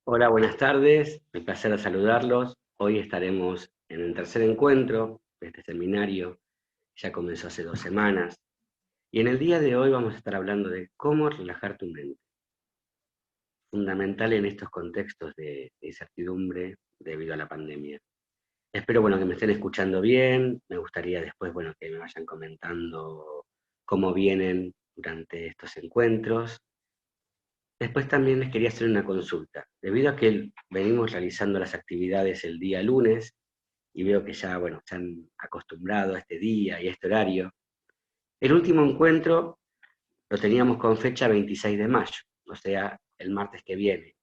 Hola, buenas tardes. Un placer saludarlos. Hoy estaremos en el tercer encuentro de este seminario. Ya comenzó hace 2 semanas. Y en el día de hoy vamos a estar hablando de cómo relajar tu mente. Fundamental en estos contextos de incertidumbre debido a la pandemia. Espero, que me estén escuchando bien. Me gustaría después, que me vayan comentando cómo vienen durante estos encuentros. Después también les quería hacer una consulta. Debido a que venimos realizando las actividades el día lunes, y veo que ya, se han acostumbrado a este día y a este horario, el último encuentro lo teníamos con fecha 26 de mayo, o sea, el martes que viene.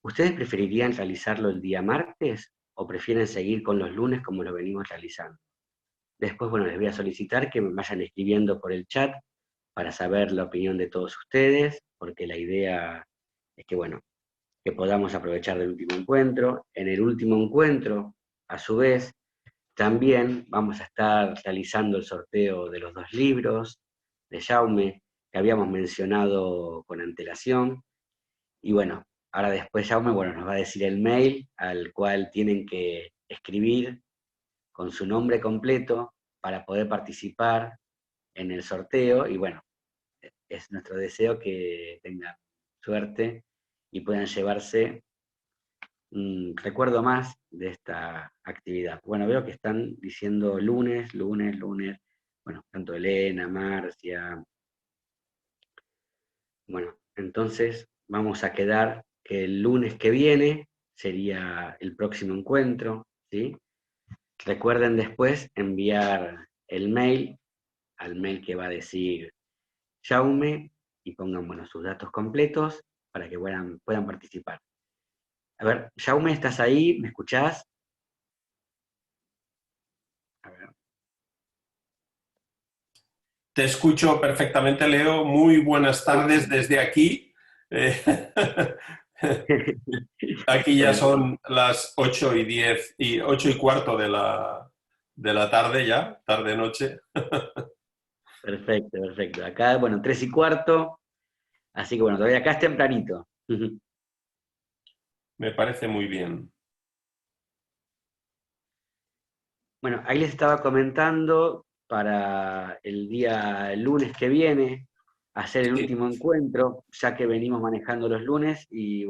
¿Ustedes preferirían realizarlo el día martes o prefieren seguir con los lunes como lo venimos realizando? Después, les voy a solicitar que me vayan escribiendo por el chat para saber la opinión de todos ustedes, porque la idea es que podamos aprovechar del último encuentro. En el último encuentro, a su vez, también vamos a estar realizando el sorteo de los 2 libros de Jaume, que habíamos mencionado con antelación. Y ahora después Jaume nos va a decir el mail al cual tienen que escribir con su nombre completo para poder participar en el sorteo. Y es nuestro deseo que tengan suerte y puedan llevarse recuerdo más de esta actividad. Veo que están diciendo lunes, lunes, lunes. Tanto Elena, Marcia. Entonces vamos a quedar que el lunes que viene sería el próximo encuentro, ¿sí? Recuerden después enviar el mail al mail que va a decir Jaume y pongan, sus datos completos para que puedan participar. A ver, Jaume, ¿estás ahí? ¿Me escuchás? A ver. Te escucho perfectamente, Leo. Muy buenas tardes desde aquí. Eh, Aquí ya Bueno, son las 8:10 y 8:15 de la tarde ya, tarde-noche. perfecto, perfecto. Acá, 3:15, así que todavía acá es tempranito. Me parece muy bien. Ahí les estaba comentando para el lunes que viene, hacer el Sí, último encuentro, ya que venimos manejando los lunes, y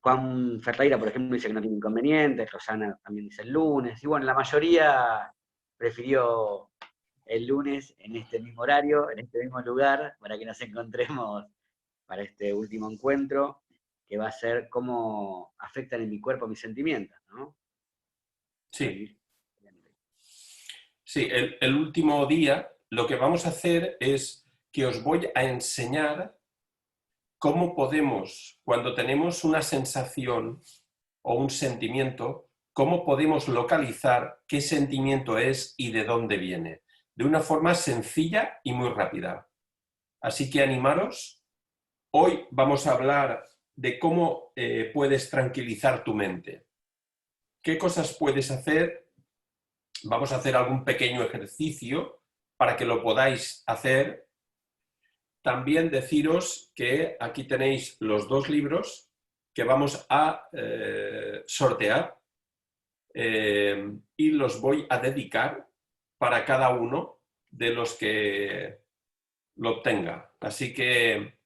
Juan Ferreira, por ejemplo, dice que no tiene inconvenientes, Rosana también dice el lunes, y la mayoría prefirió el lunes en este mismo horario, en este mismo lugar, para que nos encontremos para este último encuentro, que va a ser cómo afectan en mi cuerpo mis sentimientos, ¿no? sí, Ahí. sí. El último día lo que vamos a hacer es que os voy a enseñar cómo podemos, cuando tenemos una sensación o un sentimiento, cómo podemos localizar qué sentimiento es y de dónde viene, de una forma sencilla y muy rápida. Así que animaros. Hoy vamos a hablar de cómo puedes tranquilizar tu mente. ¿Qué cosas puedes hacer? Vamos a hacer algún pequeño ejercicio para que lo podáis hacer. También deciros que aquí tenéis los 2 libros que vamos a sortear y los voy a dedicar para cada uno de los que lo obtenga. Así que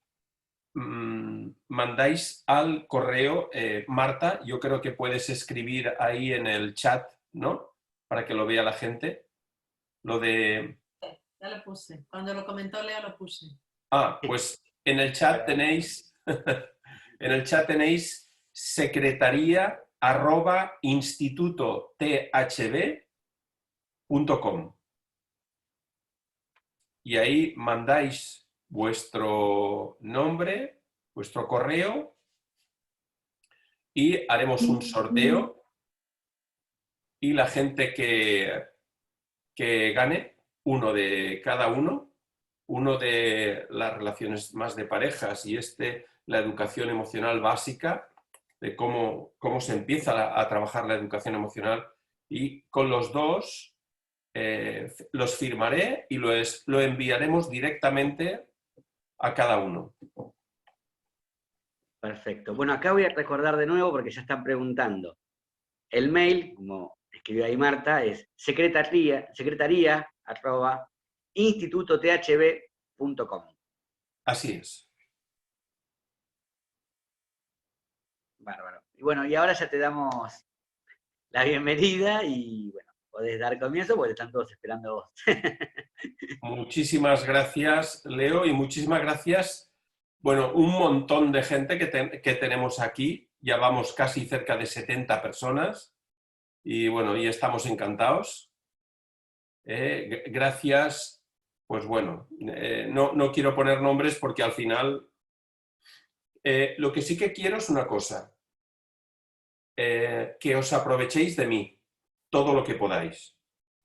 mandáis al correo, Marta, yo creo que puedes escribir ahí en el chat, ¿no? Para que lo vea la gente. Lo de... Ya lo puse. Cuando lo comentó Leo lo puse. Pues en el chat tenéis, en el chat tenéis secretaría@institutothb.com y ahí mandáis vuestro nombre, vuestro correo y haremos un sorteo y la gente que gane, uno de cada uno de las relaciones más de parejas y la educación emocional básica, de cómo se empieza a trabajar la educación emocional, y con los dos los firmaré y lo enviaremos directamente a cada uno. Perfecto. Bueno, acá voy a recordar de nuevo porque ya están preguntando. El mail, como escribió ahí Marta, es secretaría@institutothb.com. Así es. Bárbaro. Y bueno, y ahora ya te damos la bienvenida y bueno, podés dar comienzo porque están todos esperando vos. Muchísimas gracias, Leo, y muchísimas gracias, bueno, un montón de gente que tenemos aquí. Ya vamos casi cerca de 70 personas y bueno, y estamos encantados. Gracias, pues bueno, no quiero poner nombres porque al final lo que sí que quiero es una cosa, que os aprovechéis de mí todo lo que podáis.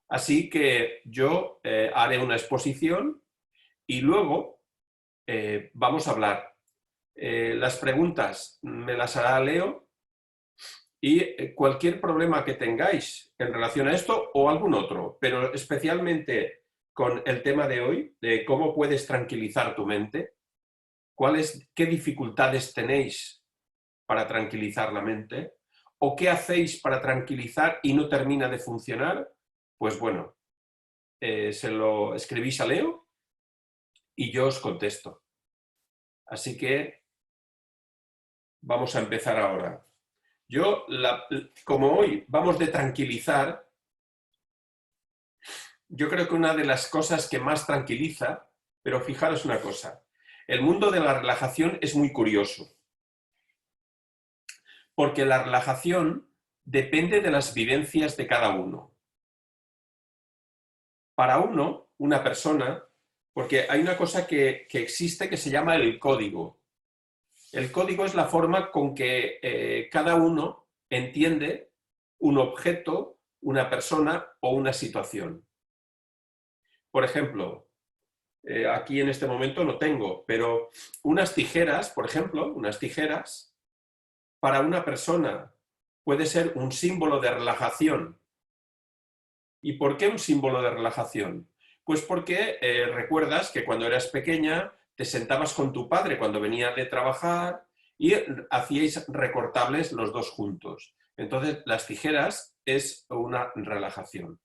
Así que yo haré una exposición y luego vamos a hablar. Las preguntas me las hará Leo y cualquier problema que tengáis en relación a esto o algún otro, pero especialmente con el tema de hoy, de cómo puedes tranquilizar tu mente, qué dificultades tenéis para tranquilizar la mente o qué hacéis para tranquilizar y no termina de funcionar, pues bueno, se lo escribís a Leo y yo os contesto. Así que vamos a empezar ahora. Yo, como hoy vamos de tranquilizar, yo creo que una de las cosas que más tranquiliza, pero fijaros una cosa, el mundo de la relajación es muy curioso, porque la relajación depende de las vivencias de cada uno. Para uno, una persona, porque hay una cosa que existe que se llama el código. El código es la forma con que cada uno entiende un objeto, una persona o una situación. Por ejemplo, aquí en este momento no tengo, pero unas tijeras, por ejemplo, unas tijeras, para una persona puede ser un símbolo de relajación. ¿Y por qué un símbolo de relajación? Pues porque recuerdas que cuando eras pequeña te sentabas con tu padre cuando venía de trabajar y hacíais recortables los dos juntos. Entonces, las tijeras es una relajación.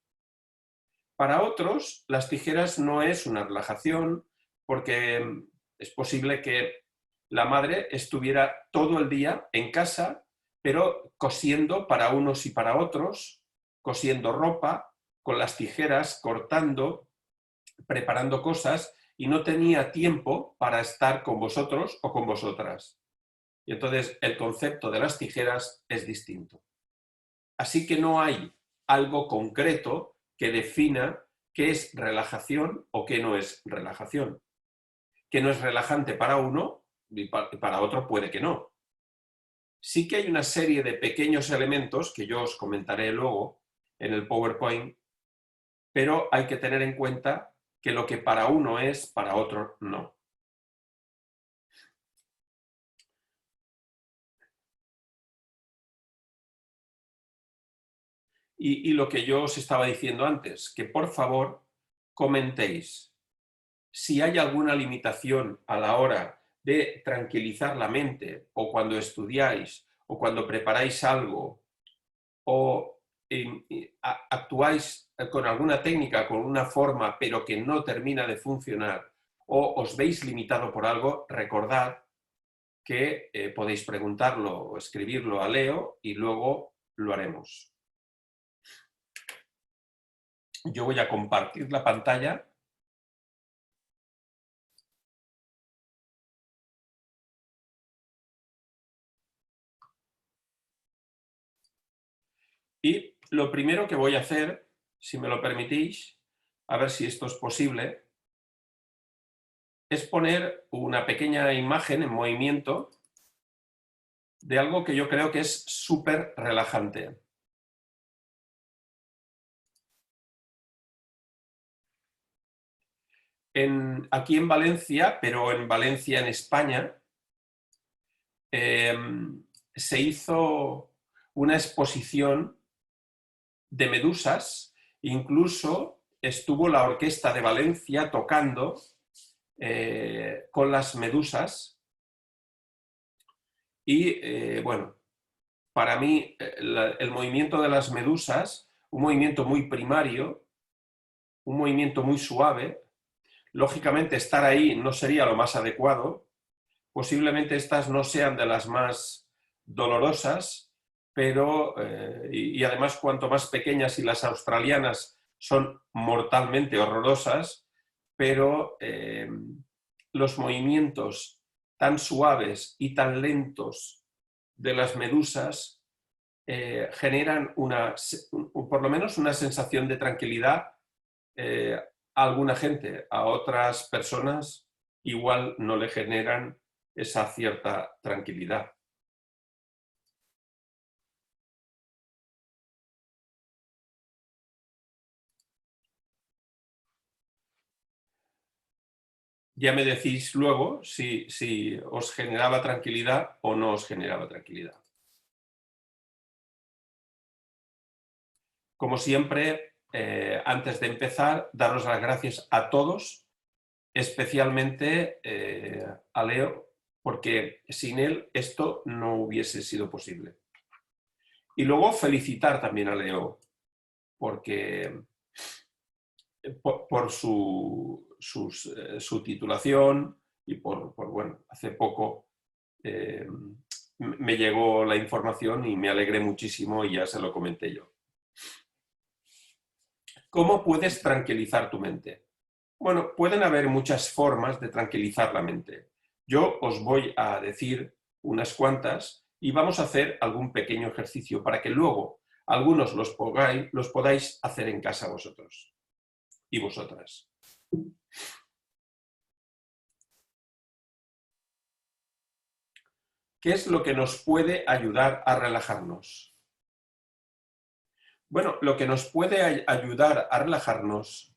Para otros, las tijeras no es una relajación porque es posible que la madre estuviera todo el día en casa, pero cosiendo para unos y para otros, cosiendo ropa, con las tijeras, cortando, preparando cosas y no tenía tiempo para estar con vosotros o con vosotras. Y entonces el concepto de las tijeras es distinto. Así que no hay algo concreto que defina qué es relajación o qué no es relajación. Que no es relajante para uno y para otro puede que no. Sí que hay una serie de pequeños elementos que yo os comentaré luego en el PowerPoint, pero hay que tener en cuenta que lo que para uno es, para otro no. Y lo que yo os estaba diciendo antes, que por favor comentéis si hay alguna limitación a la hora de tranquilizar la mente o cuando estudiáis o cuando preparáis algo o actuáis con alguna técnica, con una forma, pero que no termina de funcionar o os veis limitado por algo, recordad que podéis preguntarlo o escribirlo a Leo y luego lo haremos. Yo voy a compartir la pantalla. Y lo primero que voy a hacer, si me lo permitís, a ver si esto es posible, es poner una pequeña imagen en movimiento de algo que yo creo que es súper relajante. Aquí en Valencia, pero en Valencia, en España, se hizo una exposición de medusas, incluso estuvo la Orquesta de Valencia tocando con las medusas Y bueno, para mí el movimiento de las medusas, un movimiento muy primario, un movimiento muy suave, lógicamente estar ahí no sería lo más adecuado, posiblemente estas no sean de las más dolorosas, pero, y además cuanto más pequeñas, y las australianas son mortalmente horrorosas, pero los movimientos tan suaves y tan lentos de las medusas generan por lo menos una sensación de tranquilidad a alguna gente. A otras personas igual no le generan esa cierta tranquilidad. Ya me decís luego si os generaba tranquilidad o no os generaba tranquilidad. Como siempre, antes de empezar, daros las gracias a todos, especialmente a Leo, porque sin él esto no hubiese sido posible. Y luego felicitar también a Leo, porque por su titulación y bueno, hace poco me llegó la información y me alegré muchísimo y ya se lo comenté yo. ¿Cómo puedes tranquilizar tu mente? Bueno, pueden haber muchas formas de tranquilizar la mente. Yo os voy a decir unas cuantas y vamos a hacer algún pequeño ejercicio para que luego algunos los podáis hacer en casa vosotros y vosotras. ¿Qué es lo que nos puede ayudar a relajarnos? Bueno, lo que nos puede ayudar a relajarnos,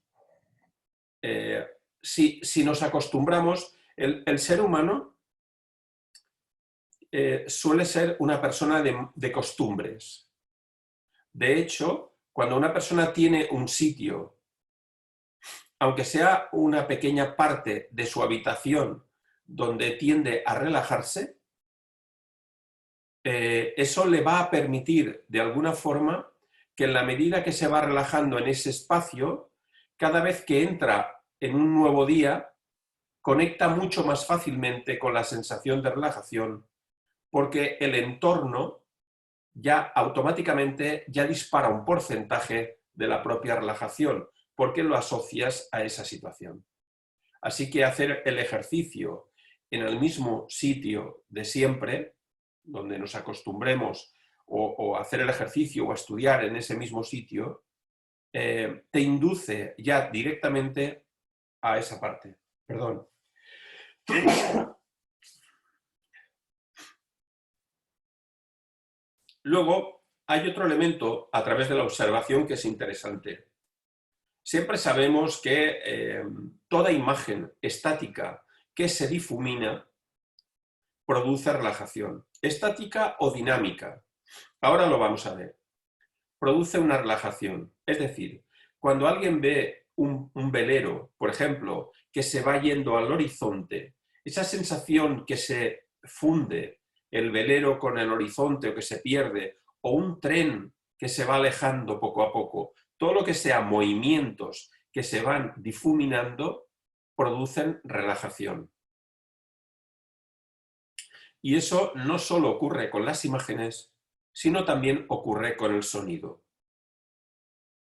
si nos acostumbramos, el ser humano suele ser una persona de costumbres. De hecho, cuando una persona tiene un sitio, aunque sea una pequeña parte de su habitación donde tiende a relajarse, eso le va a permitir, de alguna forma, que en la medida que se va relajando en ese espacio, cada vez que entra en un nuevo día, conecta mucho más fácilmente con la sensación de relajación, porque el entorno ya automáticamente ya dispara un porcentaje de la propia relajación, porque lo asocias a esa situación. Así que hacer el ejercicio en el mismo sitio de siempre, donde nos acostumbremos, o hacer el ejercicio o estudiar en ese mismo sitio, te induce ya directamente a esa parte. Perdón. Luego, hay otro elemento a través de la observación que es interesante. Siempre sabemos que toda imagen estática que se difumina produce relajación, estática o dinámica. Ahora lo vamos a ver. Produce una relajación. Es decir, cuando alguien ve un velero, por ejemplo, que se va yendo al horizonte, esa sensación que se funde el velero con el horizonte o que se pierde, o un tren que se va alejando poco a poco, todo lo que sea movimientos que se van difuminando, producen relajación. Y eso no solo ocurre con las imágenes, sino también ocurre con el sonido.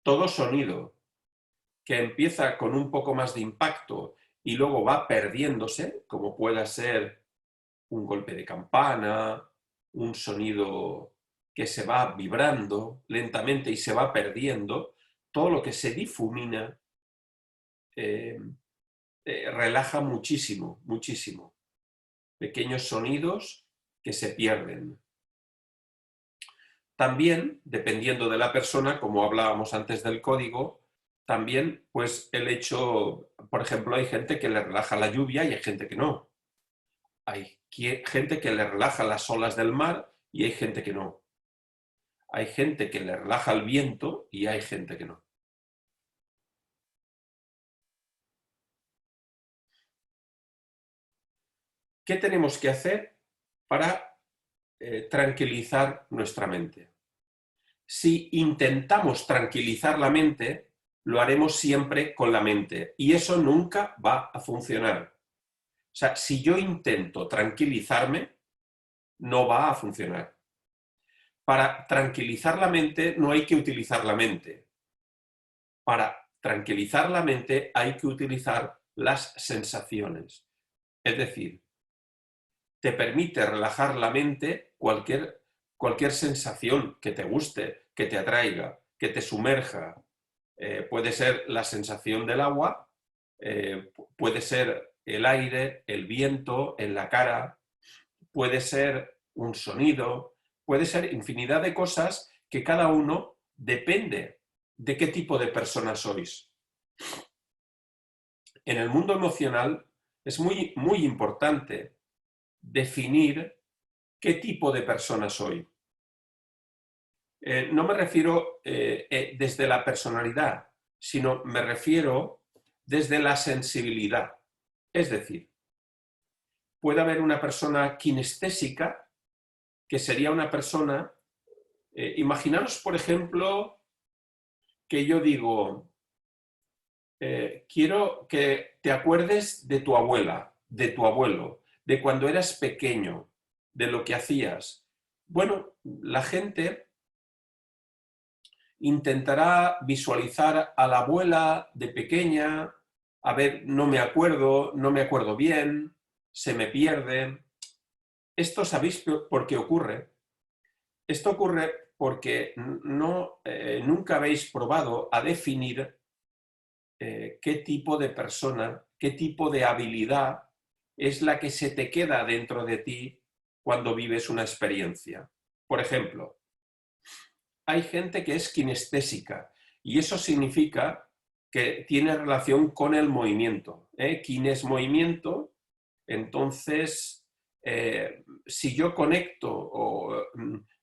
Todo sonido que empieza con un poco más de impacto y luego va perdiéndose, como pueda ser un golpe de campana, un sonido que se va vibrando lentamente y se va perdiendo, todo lo que se difumina relaja muchísimo, muchísimo. Pequeños sonidos que se pierden. También, dependiendo de la persona, como hablábamos antes del código, también pues el hecho, por ejemplo, hay gente que le relaja la lluvia y hay gente que no. Hay gente que le relaja las olas del mar y hay gente que no. Hay gente que le relaja el viento y hay gente que no. ¿Qué tenemos que hacer para tranquilizar nuestra mente. Si intentamos tranquilizar la mente, lo haremos siempre con la mente y eso nunca va a funcionar. O sea, si yo intento tranquilizarme, no va a funcionar. Para tranquilizar la mente no hay que utilizar la mente. Para tranquilizar la mente hay que utilizar las sensaciones. Es decir, te permite relajar la mente cualquier sensación que te guste, que te atraiga, que te sumerja. Puede ser la sensación del agua, puede ser el aire, el viento en la cara, puede ser un sonido, puede ser infinidad de cosas que cada uno depende de qué tipo de persona sois. En el mundo emocional es muy, muy importante definir qué tipo de persona soy. No me refiero desde la personalidad, sino me refiero desde la sensibilidad. Es decir, puede haber una persona kinestésica, que sería una persona, imaginaros, por ejemplo, que yo digo, quiero que te acuerdes de tu abuela, de tu abuelo, de cuando eras pequeño, de lo que hacías. Bueno, la gente intentará visualizar a la abuela de pequeña, a ver, no me acuerdo bien, se me pierde. Esto, ¿sabéis por qué ocurre? Esto ocurre porque nunca habéis probado a definir qué tipo de persona, qué tipo de habilidad es la que se te queda dentro de ti cuando vives una experiencia. Por ejemplo, hay gente que es kinestésica y eso significa que tiene relación con el movimiento. Kines movimiento, entonces, si yo conecto o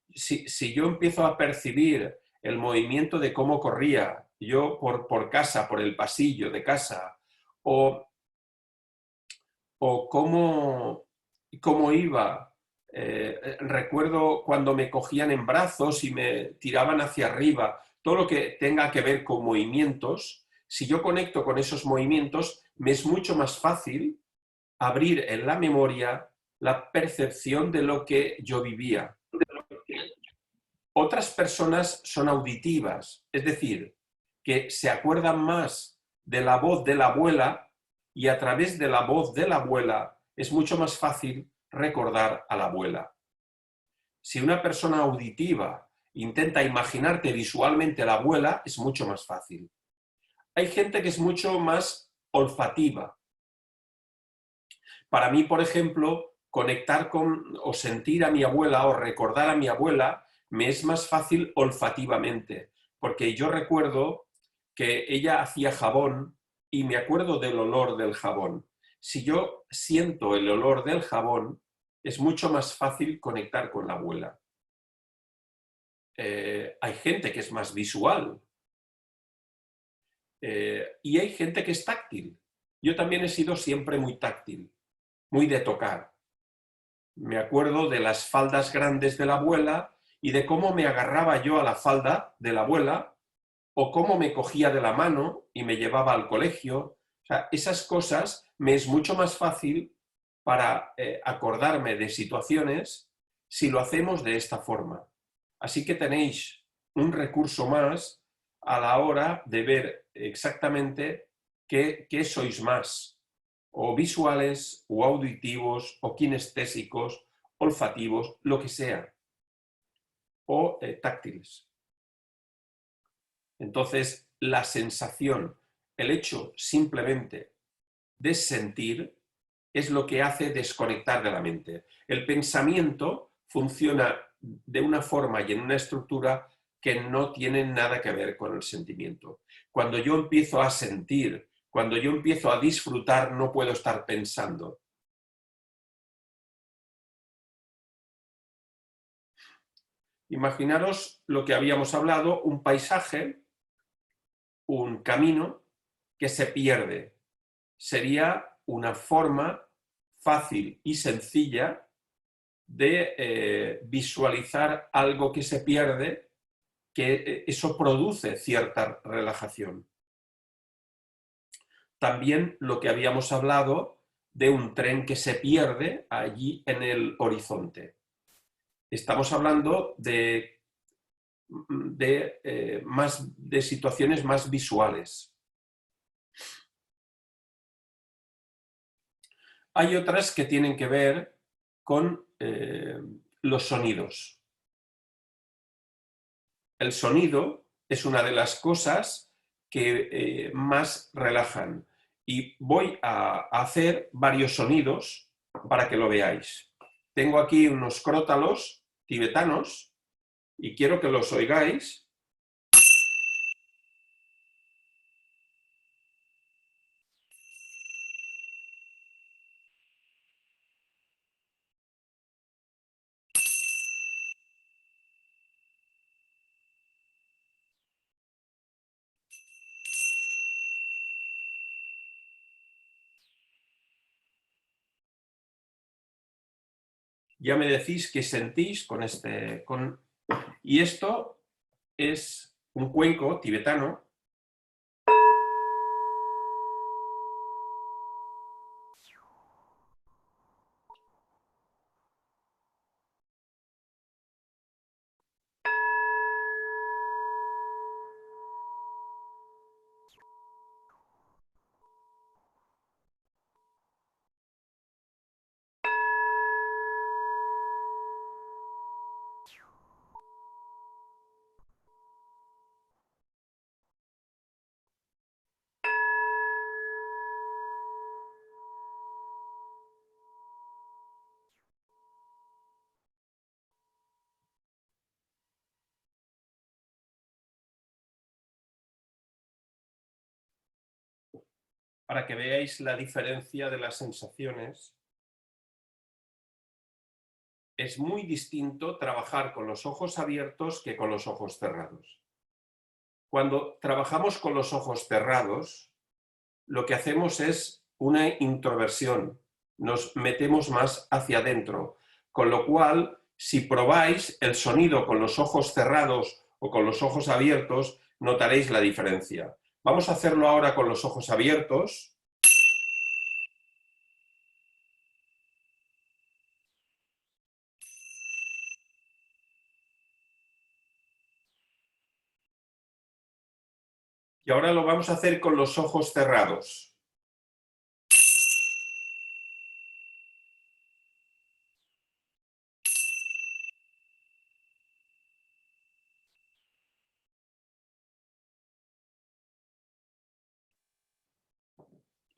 si yo empiezo a percibir el movimiento de cómo corría yo por casa, por el pasillo de casa, o cómo iba. Recuerdo cuando me cogían en brazos y me tiraban hacia arriba, todo lo que tenga que ver con movimientos, si yo conecto con esos movimientos, me es mucho más fácil abrir en la memoria la percepción de lo que yo vivía. Otras personas son auditivas, es decir, que se acuerdan más de la voz de la abuela y a través de la voz de la abuela es mucho más fácil recordar a la abuela. Si una persona auditiva intenta imaginarte visualmente a la abuela, es mucho más fácil. Hay gente que es mucho más olfativa. Para mí, por ejemplo, conectar con o sentir a mi abuela o recordar a mi abuela me es más fácil olfativamente, porque yo recuerdo que ella hacía jabón y me acuerdo del olor del jabón. Si yo siento el olor del jabón, es mucho más fácil conectar con la abuela. Hay gente que es más visual y hay gente que es táctil. Yo también he sido siempre muy táctil, muy de tocar. Me acuerdo de las faldas grandes de la abuela y de cómo me agarraba yo a la falda de la abuela o cómo me cogía de la mano y me llevaba al colegio. O sea, esas cosas me es mucho más fácil para acordarme de situaciones si lo hacemos de esta forma. Así que tenéis un recurso más a la hora de ver exactamente qué sois más, o visuales, o auditivos, o kinestésicos, olfativos, lo que sea, o táctiles. Entonces, la sensación, el hecho simplemente de sentir, es lo que hace desconectar de la mente. El pensamiento funciona de una forma y en una estructura que no tiene nada que ver con el sentimiento. Cuando yo empiezo a sentir, cuando yo empiezo a disfrutar, no puedo estar pensando. Imaginaros lo que habíamos hablado, un paisaje, un camino que se pierde. Sería una forma fácil y sencilla de visualizar algo que se pierde, que eso produce cierta relajación. También lo que habíamos hablado de un tren que se pierde allí en el horizonte. Estamos hablando de situaciones más visuales. Hay otras que tienen que ver con los sonidos. El sonido es una de las cosas que más relajan. Y voy a hacer varios sonidos para que lo veáis. Tengo aquí unos crótalos tibetanos y quiero que los oigáis. Ya me decís qué sentís con este... Y esto es un cuenco tibetano. Para que veáis la diferencia de las sensaciones. Es muy distinto trabajar con los ojos abiertos que con los ojos cerrados. Cuando trabajamos con los ojos cerrados, lo que hacemos es una introversión, nos metemos más hacia adentro, con lo cual, si probáis el sonido con los ojos cerrados o con los ojos abiertos, notaréis la diferencia. Vamos a hacerlo ahora con los ojos abiertos. Y ahora lo vamos a hacer con los ojos cerrados.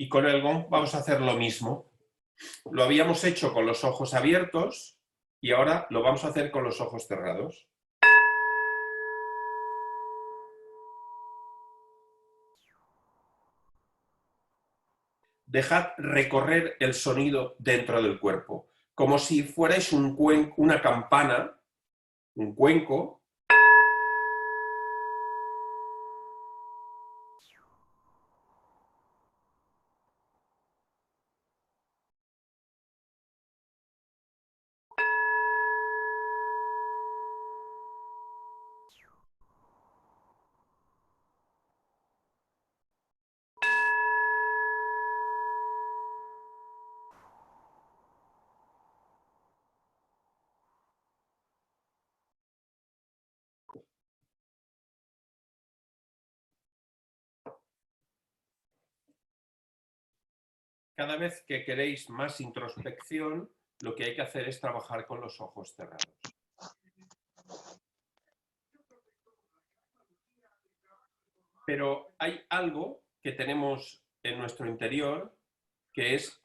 Y con el gong vamos a hacer lo mismo. Lo habíamos hecho con los ojos abiertos y ahora lo vamos a hacer con los ojos cerrados. Dejad recorrer el sonido dentro del cuerpo, como si fuerais una campana, un cuenco. Cada vez que queréis más introspección, lo que hay que hacer es trabajar con los ojos cerrados. Pero hay algo que tenemos en nuestro interior que es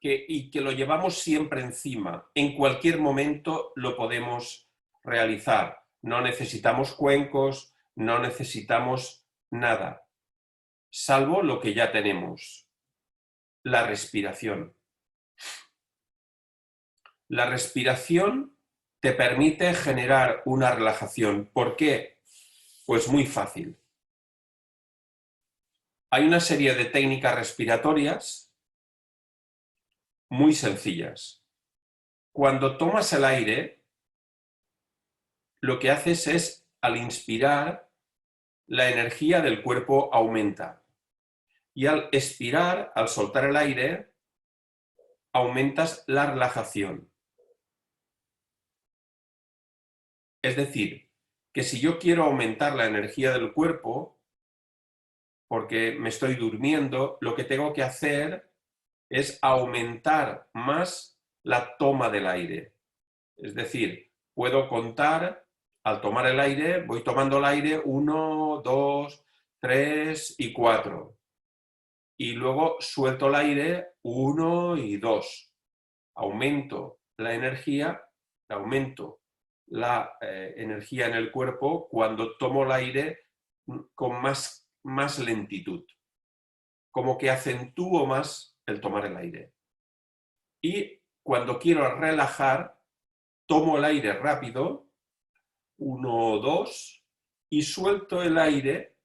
que lo llevamos siempre encima. En cualquier momento lo podemos realizar. No necesitamos cuencos, no necesitamos nada, salvo lo que ya tenemos. La respiración. La respiración te permite generar una relajación. ¿Por qué? Pues muy fácil. Hay una serie de técnicas respiratorias muy sencillas. Cuando tomas el aire, lo que haces es, al inspirar, la energía del cuerpo aumenta. Y al expirar, al soltar el aire, aumentas la relajación. Es decir, que si yo quiero aumentar la energía del cuerpo, porque me estoy durmiendo, lo que tengo que hacer es aumentar más la toma del aire. Es decir, puedo contar, al tomar el aire, voy tomando el aire 1, 2, 3 y 4. Y luego suelto el aire 1 y 2. Aumento la energía, aumento la energía en el cuerpo cuando tomo el aire con más lentitud. Como que acentúo más el tomar el aire. Y cuando quiero relajar, tomo el aire rápido, 1, 2, y suelto el aire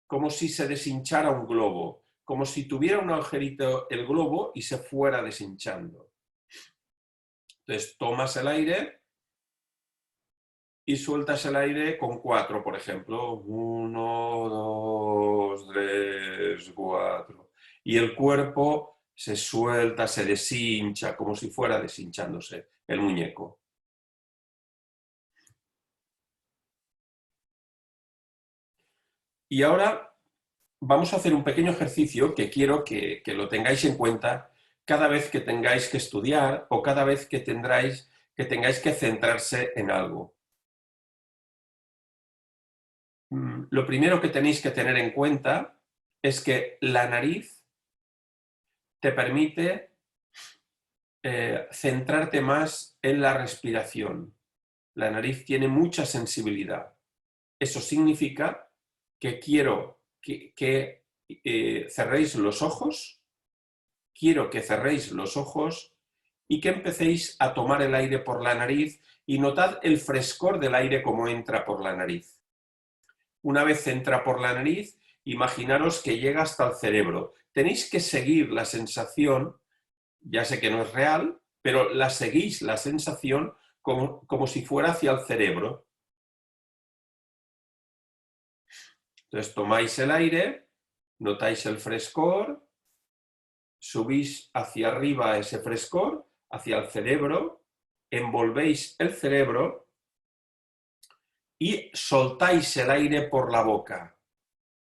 como si se deshinchara un globo, como si tuviera un agujerito el globo y se fuera deshinchando. Entonces tomas el aire y sueltas el aire con 4, por ejemplo. 1, 2, 3, 4. Y el cuerpo se suelta, se deshincha, como si fuera deshinchándose el muñeco. Y ahora vamos a hacer un pequeño ejercicio que quiero que lo tengáis en cuenta cada vez que tengáis que estudiar o cada vez que tengáis que centrarse en algo. Lo primero que tenéis que tener en cuenta es que la nariz te permite centrarte más en la respiración. La nariz tiene mucha sensibilidad. Eso significa que quiero que cerréis los ojos, quiero que cerréis los ojos y que empecéis a tomar el aire por la nariz y notad el frescor del aire como entra por la nariz. Una vez entra por la nariz, imaginaros que llega hasta el cerebro. Tenéis que seguir la sensación, ya sé que no es real, pero la seguís la sensación como si fuera hacia el cerebro. Entonces tomáis el aire, notáis el frescor, subís hacia arriba ese frescor, hacia el cerebro, envolvéis el cerebro y soltáis el aire por la boca.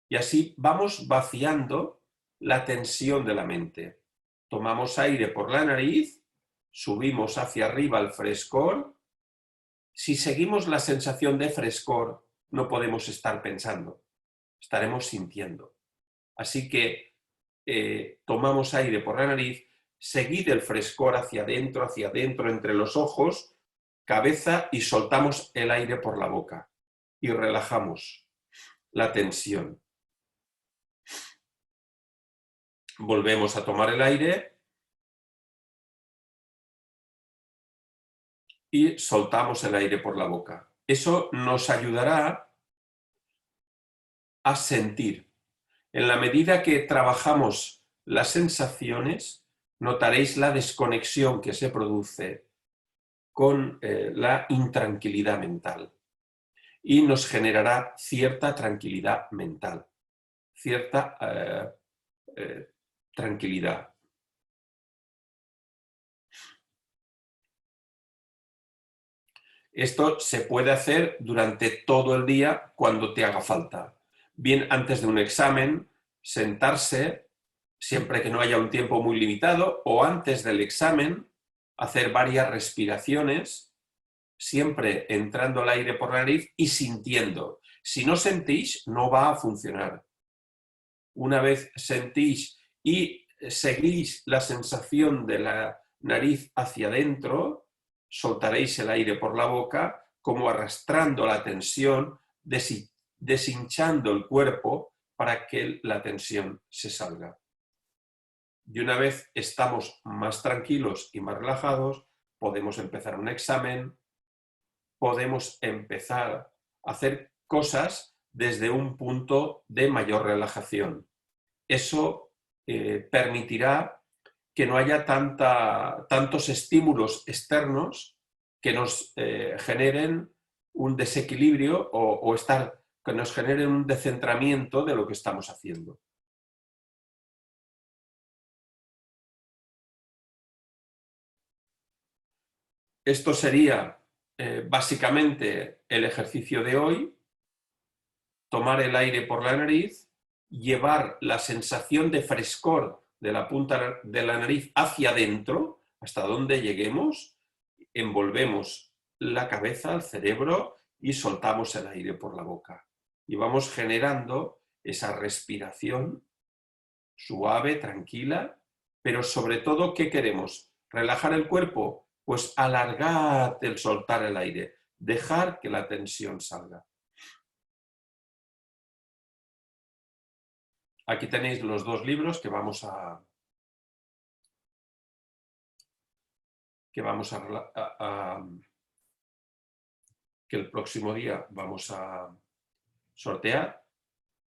Y así vamos vaciando la tensión de la mente. Tomamos aire por la nariz, subimos hacia arriba el frescor. Si seguimos la sensación de frescor, no podemos estar pensando, estaremos sintiendo. Así que tomamos aire por la nariz, seguid el frescor hacia adentro, entre los ojos, cabeza y soltamos el aire por la boca y relajamos la tensión. Volvemos a tomar el aire y soltamos el aire por la boca. Eso nos ayudará a sentir. En la medida que trabajamos las sensaciones, notaréis la desconexión que se produce con la intranquilidad mental y nos generará cierta tranquilidad mental, cierta tranquilidad. Esto se puede hacer durante todo el día cuando te haga falta. Bien antes de un examen, sentarse, siempre que no haya un tiempo muy limitado, o antes del examen, hacer varias respiraciones, siempre entrando el aire por la nariz y sintiendo. Si no sentís, no va a funcionar. Una vez sentís y seguís la sensación de la nariz hacia adentro, soltaréis el aire por la boca, como arrastrando la tensión, deshinchando el cuerpo para que la tensión se salga. Y una vez estamos más tranquilos y más relajados, podemos empezar un examen, podemos empezar a hacer cosas desde un punto de mayor relajación. Eso permitirá que no haya tantos estímulos externos que nos generen un desequilibrio que nos generen un descentramiento de lo que estamos haciendo. Esto sería básicamente el ejercicio de hoy: tomar el aire por la nariz, llevar la sensación de frescor de la punta de la nariz hacia adentro, hasta donde lleguemos, envolvemos la cabeza, el cerebro y soltamos el aire por la boca. Y vamos generando esa respiración suave, tranquila, pero sobre todo, ¿qué queremos? ¿Relajar el cuerpo? Pues alargar el soltar el aire, dejar que la tensión salga. Aquí tenéis los dos libros que que el próximo día vamos a sortear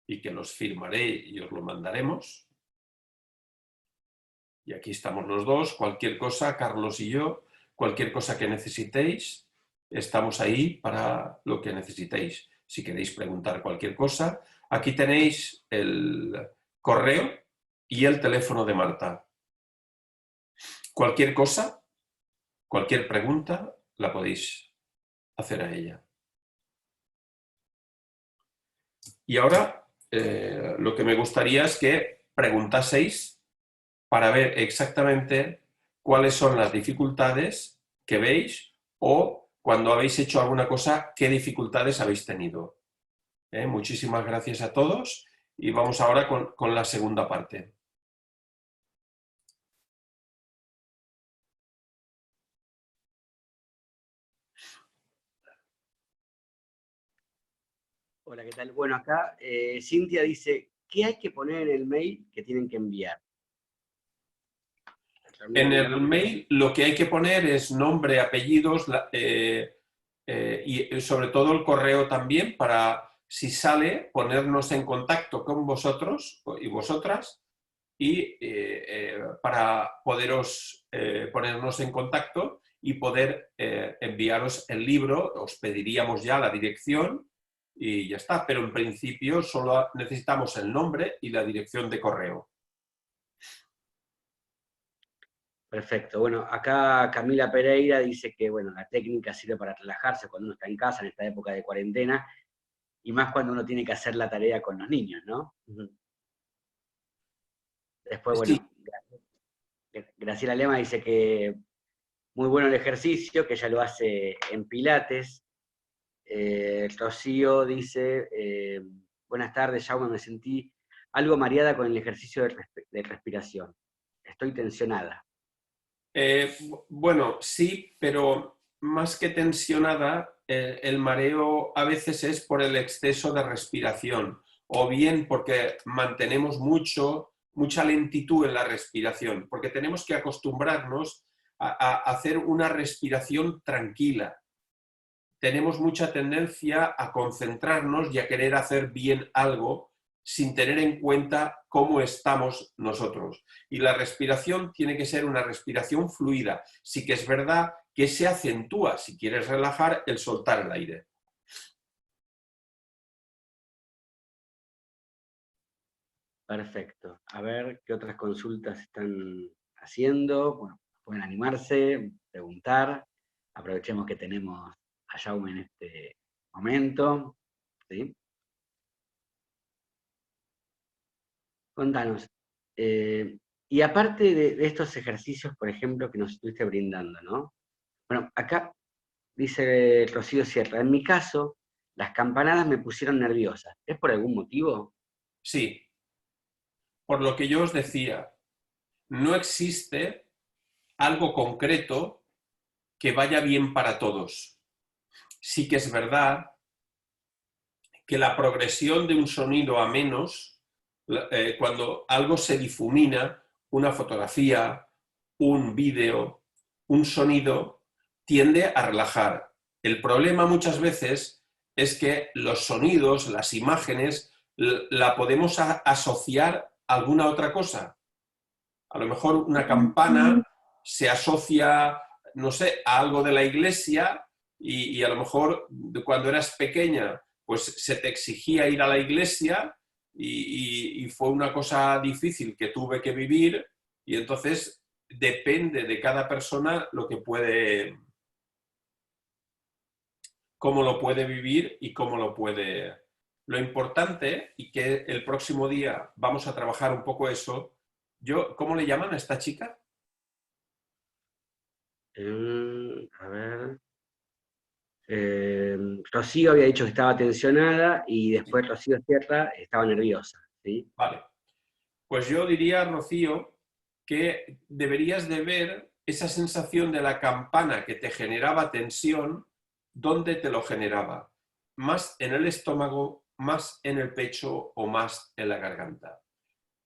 y que los firmaré y os lo mandaremos. Y aquí estamos los dos. Cualquier cosa, Carlos y yo, cualquier cosa que necesitéis, estamos ahí para lo que necesitéis. Si queréis preguntar cualquier cosa, aquí tenéis el correo y el teléfono de Marta. Cualquier cosa, cualquier pregunta, la podéis hacer a ella. Y ahora lo que me gustaría es que preguntaseis para ver exactamente cuáles son las dificultades que veis o cuando habéis hecho alguna cosa, qué dificultades habéis tenido. Muchísimas gracias a todos y vamos ahora con la segunda parte. Hola, ¿qué tal? Bueno, acá Cintia dice, ¿qué hay que poner en el mail que tienen que enviar? En el mail lo que hay que poner es nombre, apellidos y sobre todo el correo también para, si sale, ponernos en contacto con vosotros y vosotras y para poderos ponernos en contacto y poder enviaros el libro. Os pediríamos ya la dirección y ya está, pero en principio solo necesitamos el nombre y la dirección de correo. Perfecto. Bueno, acá Camila Pereira dice que bueno, la técnica sirve para relajarse cuando uno está en casa en esta época de cuarentena y más cuando uno tiene que hacer la tarea con los niños, ¿no? Después, bueno, sí. Graciela Lema dice que muy bueno el ejercicio, que ella lo hace en Pilates. Rocío dice, buenas tardes, Jaume, me sentí algo mareada con el ejercicio de respiración. Estoy tensionada. Bueno, sí, pero más que tensionada, el mareo a veces es por el exceso de respiración o bien porque mantenemos mucha lentitud en la respiración, porque tenemos que acostumbrarnos a hacer una respiración tranquila. Tenemos mucha tendencia a concentrarnos y a querer hacer bien algo sin tener en cuenta cómo estamos nosotros. Y la respiración tiene que ser una respiración fluida. Sí que es verdad que se acentúa, si quieres relajar, el soltar el aire. Perfecto. A ver qué otras consultas están haciendo. Bueno, pueden animarse, preguntar. Aprovechemos que tenemos a Jaume en este momento. ¿Sí? Contanos. Y aparte de estos ejercicios, por ejemplo, que nos estuviste brindando, ¿no? Bueno, acá dice Rocío Sierra, en mi caso, las campanadas me pusieron nerviosa. ¿Es por algún motivo? Sí. Por lo que yo os decía, no existe algo concreto que vaya bien para todos. Sí que es verdad que la progresión de un sonido a menos, cuando algo se difumina, una fotografía, un vídeo, un sonido, tiende a relajar. El problema muchas veces es que los sonidos, las imágenes, la podemos asociar a alguna otra cosa. A lo mejor una campana se asocia, no sé, a algo de la iglesia y a lo mejor cuando eras pequeña pues se te exigía ir a la iglesia y fue una cosa difícil que tuve que vivir y entonces depende de cada persona lo que puede, cómo lo puede vivir y cómo lo puede... Lo importante, y que el próximo día vamos a trabajar un poco eso, ¿cómo le llaman a esta chica? A ver. Rocío había dicho que estaba tensionada y después Rocío Sierra estaba nerviosa, ¿sí? Vale. Pues yo diría, Rocío, que deberías de ver esa sensación de la campana que te generaba tensión, ¿dónde te lo generaba? ¿Más en el estómago, más en el pecho o más en la garganta?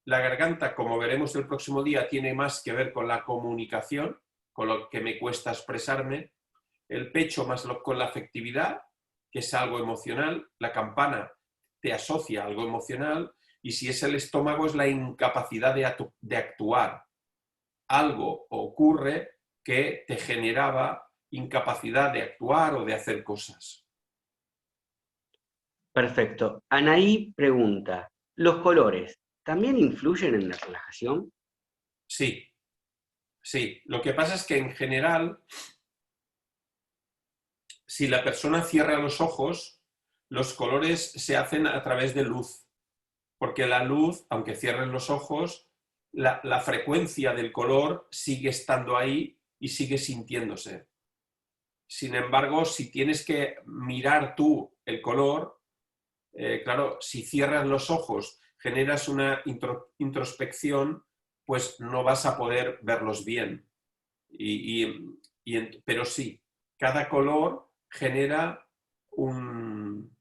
La garganta, como veremos el próximo día, tiene más que ver con la comunicación, con lo que me cuesta expresarme. El pecho más con la afectividad, que es algo emocional. La campana te asocia a algo emocional. Y si es el estómago, es la incapacidad de actuar. Algo ocurre que te generaba incapacidad de actuar o de hacer cosas. Perfecto. Anaí pregunta, ¿los colores también influyen en la relajación? Sí, sí. Lo que pasa es que en general, si la persona cierra los ojos, los colores se hacen a través de luz. Porque la luz, aunque cierren los ojos, la frecuencia del color sigue estando ahí y sigue sintiéndose. Sin embargo, si tienes que mirar tú el color, claro, si cierras los ojos, generas una introspección, pues no vas a poder verlos bien. Pero sí, cada color genera un...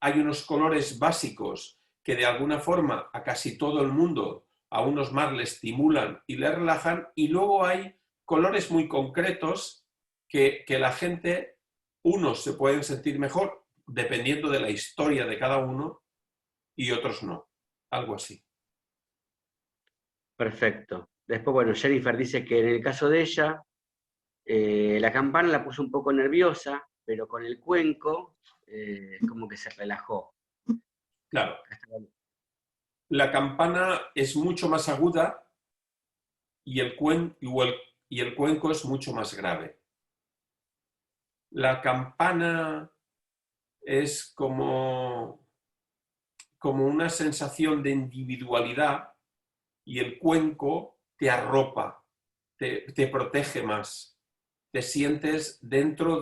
Hay unos colores básicos que de alguna forma a casi todo el mundo, a unos más le estimulan y le relajan, y luego hay colores muy concretos que la gente, unos se pueden sentir mejor dependiendo de la historia de cada uno y otros no. Algo así. Perfecto. Después, bueno, Jennifer dice que en el caso de ella, la campana la puso un poco nerviosa, pero con el cuenco como que se relajó. Claro, la campana es mucho más aguda y el cuenco es mucho más grave. La campana es como una sensación de individualidad y el cuenco te arropa, te protege más, te sientes dentro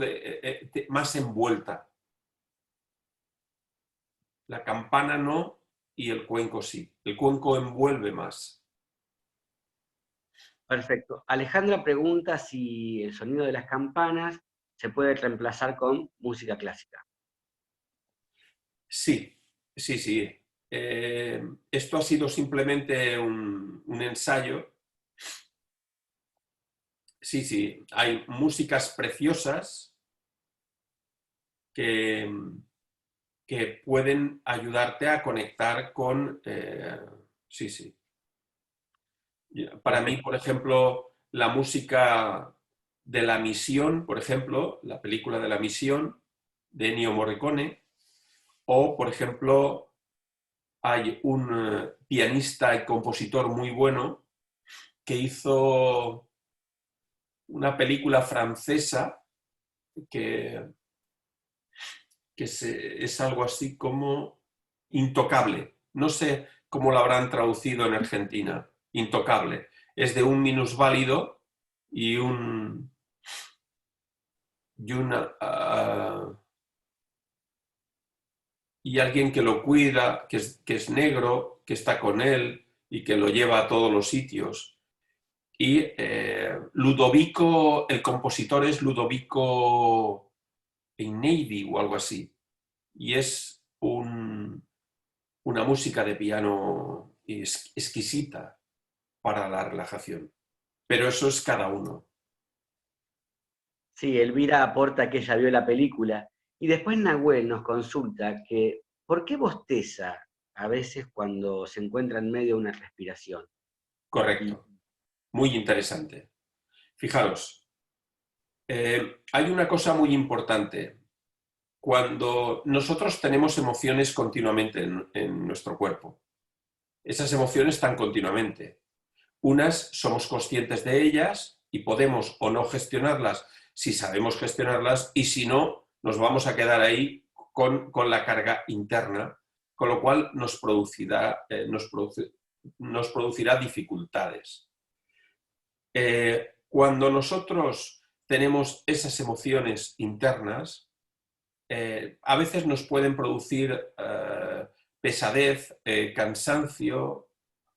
más envuelta. La campana no y el cuenco sí. El cuenco envuelve más. Perfecto. Alejandra pregunta si el sonido de las campanas se puede reemplazar con música clásica. Sí, sí, sí. Esto ha sido simplemente un ensayo. Sí, sí, hay músicas preciosas que, que pueden ayudarte a conectar con... sí, sí. Para mí, Perfecto. por ejemplo, la música de La Misión, por ejemplo, la película de La Misión de Ennio Morricone, o, por ejemplo, hay un pianista y compositor muy bueno que hizo una película francesa que, es algo así como Intocable. No sé cómo lo habrán traducido en Argentina. Intocable. Es de un minusválido y y alguien que lo cuida, que es negro, que está con él y que lo lleva a todos los sitios. Y Ludovico, el compositor es Ludovico Einaudi o algo así. Y es una música de piano exquisita para la relajación. Pero eso es cada uno. Sí, Elvira aporta que ella vio la película. Y después Nahuel nos consulta que, ¿por qué bosteza a veces cuando se encuentra en medio de una respiración? Y Correcto. muy interesante. Fijaros, hay una cosa muy importante. Cuando nosotros tenemos emociones continuamente en nuestro cuerpo, esas emociones están continuamente. Unas somos conscientes de ellas y podemos o no gestionarlas si sabemos gestionarlas, y si no, nos vamos a quedar ahí con la carga interna, con lo cual nos producirá dificultades. Cuando nosotros tenemos esas emociones internas, a veces nos pueden producir pesadez, cansancio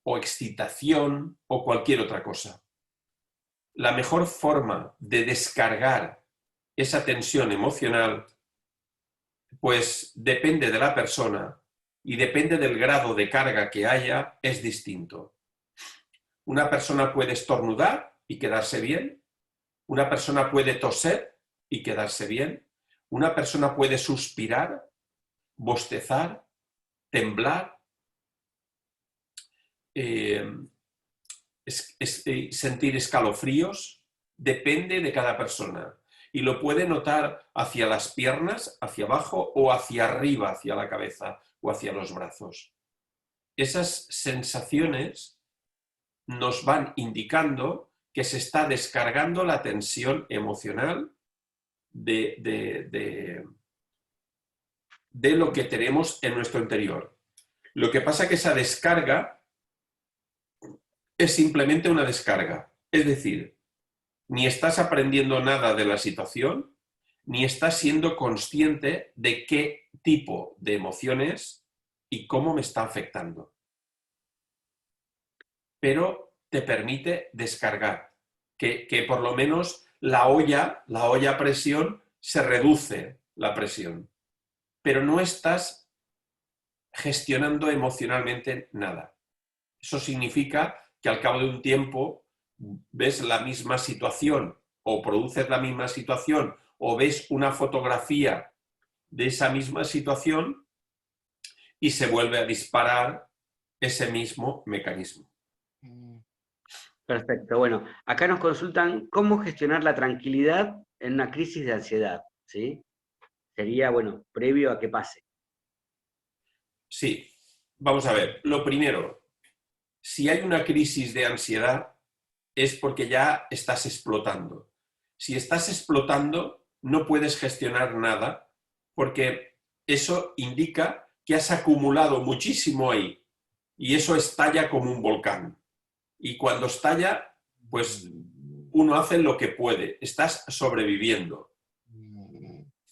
o excitación o cualquier otra cosa. La mejor forma de descargar esa tensión emocional, pues depende de la persona y depende del grado de carga que haya, es distinto. Una persona puede estornudar y quedarse bien, una persona puede toser y quedarse bien, una persona puede suspirar, bostezar, temblar, sentir escalofríos, depende de cada persona. Y lo puede notar hacia las piernas, hacia abajo, o hacia arriba, hacia la cabeza o hacia los brazos. Esas sensaciones nos van indicando que se está descargando la tensión emocional de lo que tenemos en nuestro interior. Lo que pasa es que esa descarga es simplemente una descarga. Es decir, ni estás aprendiendo nada de la situación, ni estás siendo consciente de qué tipo de emociones y cómo me está afectando. Pero te permite descargar, que por lo menos la olla a presión, se reduce la presión. Pero no estás gestionando emocionalmente nada. Eso significa que al cabo de un tiempo ves la misma situación o produces la misma situación o ves una fotografía de esa misma situación y se vuelve a disparar ese mismo mecanismo. Perfecto. Bueno, acá nos consultan cómo gestionar la tranquilidad en una crisis de ansiedad, ¿sí? Sería, bueno, previo a que pase. Sí, vamos a ver. Lo primero, si hay una crisis de ansiedad es porque ya estás explotando. Si estás explotando, no puedes gestionar nada porque eso indica que has acumulado muchísimo ahí y eso estalla como un volcán. Y cuando estalla, pues uno hace lo que puede. Estás sobreviviendo,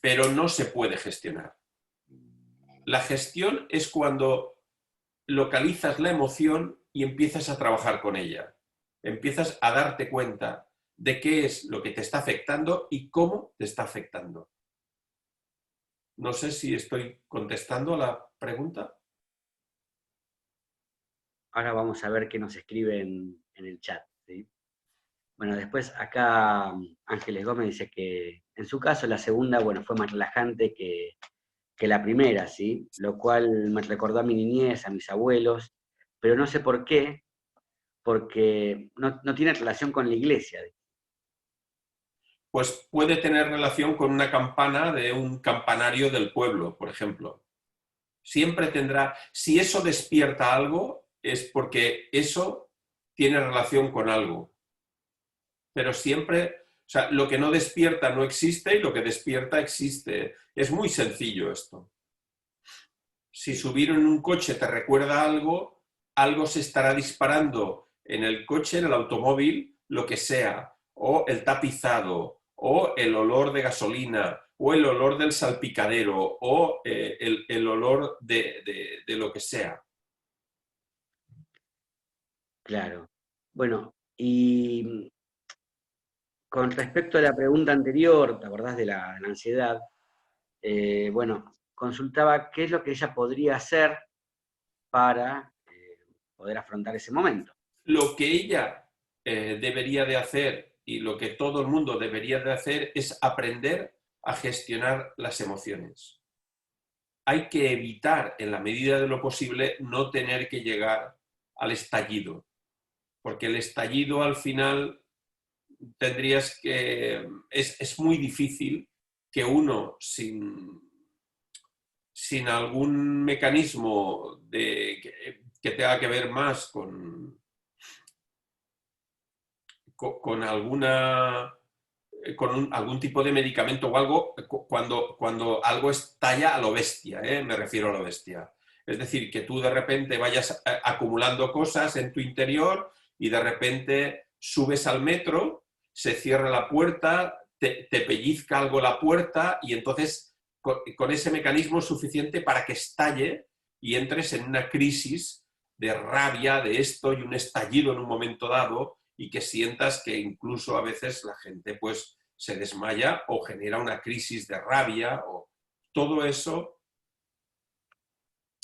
pero no se puede gestionar. La gestión es cuando localizas la emoción y empiezas a trabajar con ella. Empiezas a darte cuenta de qué es lo que te está afectando y cómo te está afectando. No sé si estoy contestando a la pregunta. Ahora vamos a ver qué nos escriben en el chat, ¿sí? Bueno, después acá Ángeles Gómez dice que en su caso la segunda, bueno, fue más relajante que la primera, ¿sí? Lo cual me recordó a mi niñez, a mis abuelos, pero no sé por qué, porque no tiene relación con la iglesia. Pues puede tener relación con una campana de un campanario del pueblo, por ejemplo. Siempre tendrá, si eso despierta algo, es porque eso tiene relación con algo. Pero siempre, o sea, lo que no despierta no existe y lo que despierta existe. Es muy sencillo esto. Si subir en un coche te recuerda algo, algo se estará disparando en el coche, en el automóvil, lo que sea, o el tapizado, o el olor de gasolina, o el olor del salpicadero, o el olor de lo que sea. Claro. Bueno, y con respecto a la pregunta anterior, ¿te acordás de la ansiedad? Bueno, consultaba qué es lo que ella podría hacer para poder afrontar ese momento. Lo que ella debería de hacer y lo que todo el mundo debería de hacer es aprender a gestionar las emociones. Hay que evitar, en la medida de lo posible, no tener que llegar al estallido. porque el estallido al final tendrías que... Es muy difícil que uno sin algún mecanismo que tenga que ver más con alguna... algún tipo de medicamento o algo, cuando algo estalla a lo bestia, me refiero a lo bestia. Es decir, que tú de repente vayas acumulando cosas en tu interior y de repente subes al metro, se cierra la puerta, te pellizca algo la puerta y entonces con ese mecanismo es suficiente para que estalle y entres en una crisis de rabia de esto y un estallido en un momento dado y que sientas que incluso a veces la gente pues se desmaya o genera una crisis de rabia o todo eso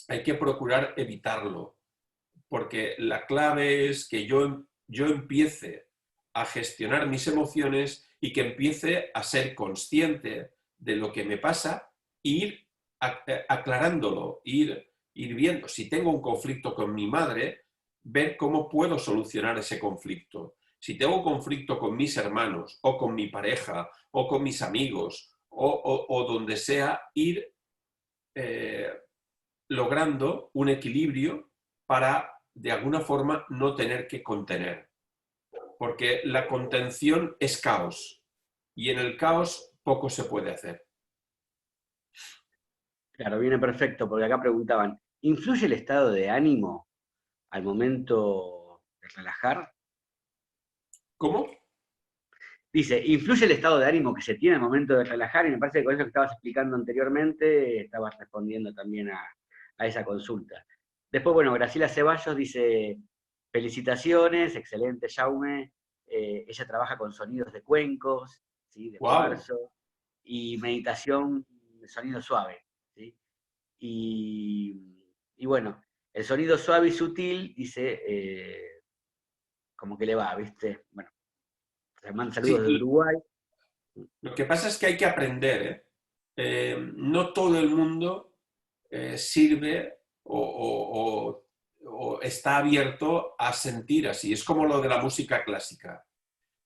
hay que procurar evitarlo, porque la clave es que yo empiece a gestionar mis emociones y que empiece a ser consciente de lo que me pasa e ir aclarándolo, ir viendo. Si tengo un conflicto con mi madre, ver cómo puedo solucionar ese conflicto. Si tengo un conflicto con mis hermanos o con mi pareja o con mis amigos o donde sea, ir logrando un equilibrio para, de alguna forma, no tener que contener. Porque la contención es caos y en el caos poco se puede hacer. Claro, viene perfecto, porque acá preguntaban, ¿influye el estado de ánimo al momento de relajar? ¿Cómo? Dice, ¿influye el estado de ánimo que se tiene al momento de relajar? Y me parece que con eso que estabas explicando anteriormente, estabas respondiendo también a esa consulta. Después, bueno, Graciela Ceballos dice, felicitaciones, excelente, Jaume. Ella trabaja con sonidos de cuencos, ¿sí? De ¡Wow! cuarzo, y meditación de sonido suave, ¿sí? Y bueno, el sonido suave y sutil, dice, como que le va, ¿viste? Bueno, te mando saludos de Sí, Uruguay. lo que pasa es que hay que aprender, ¿eh? No todo el mundo sirve o está abierto a sentir así. Es como lo de la música clásica.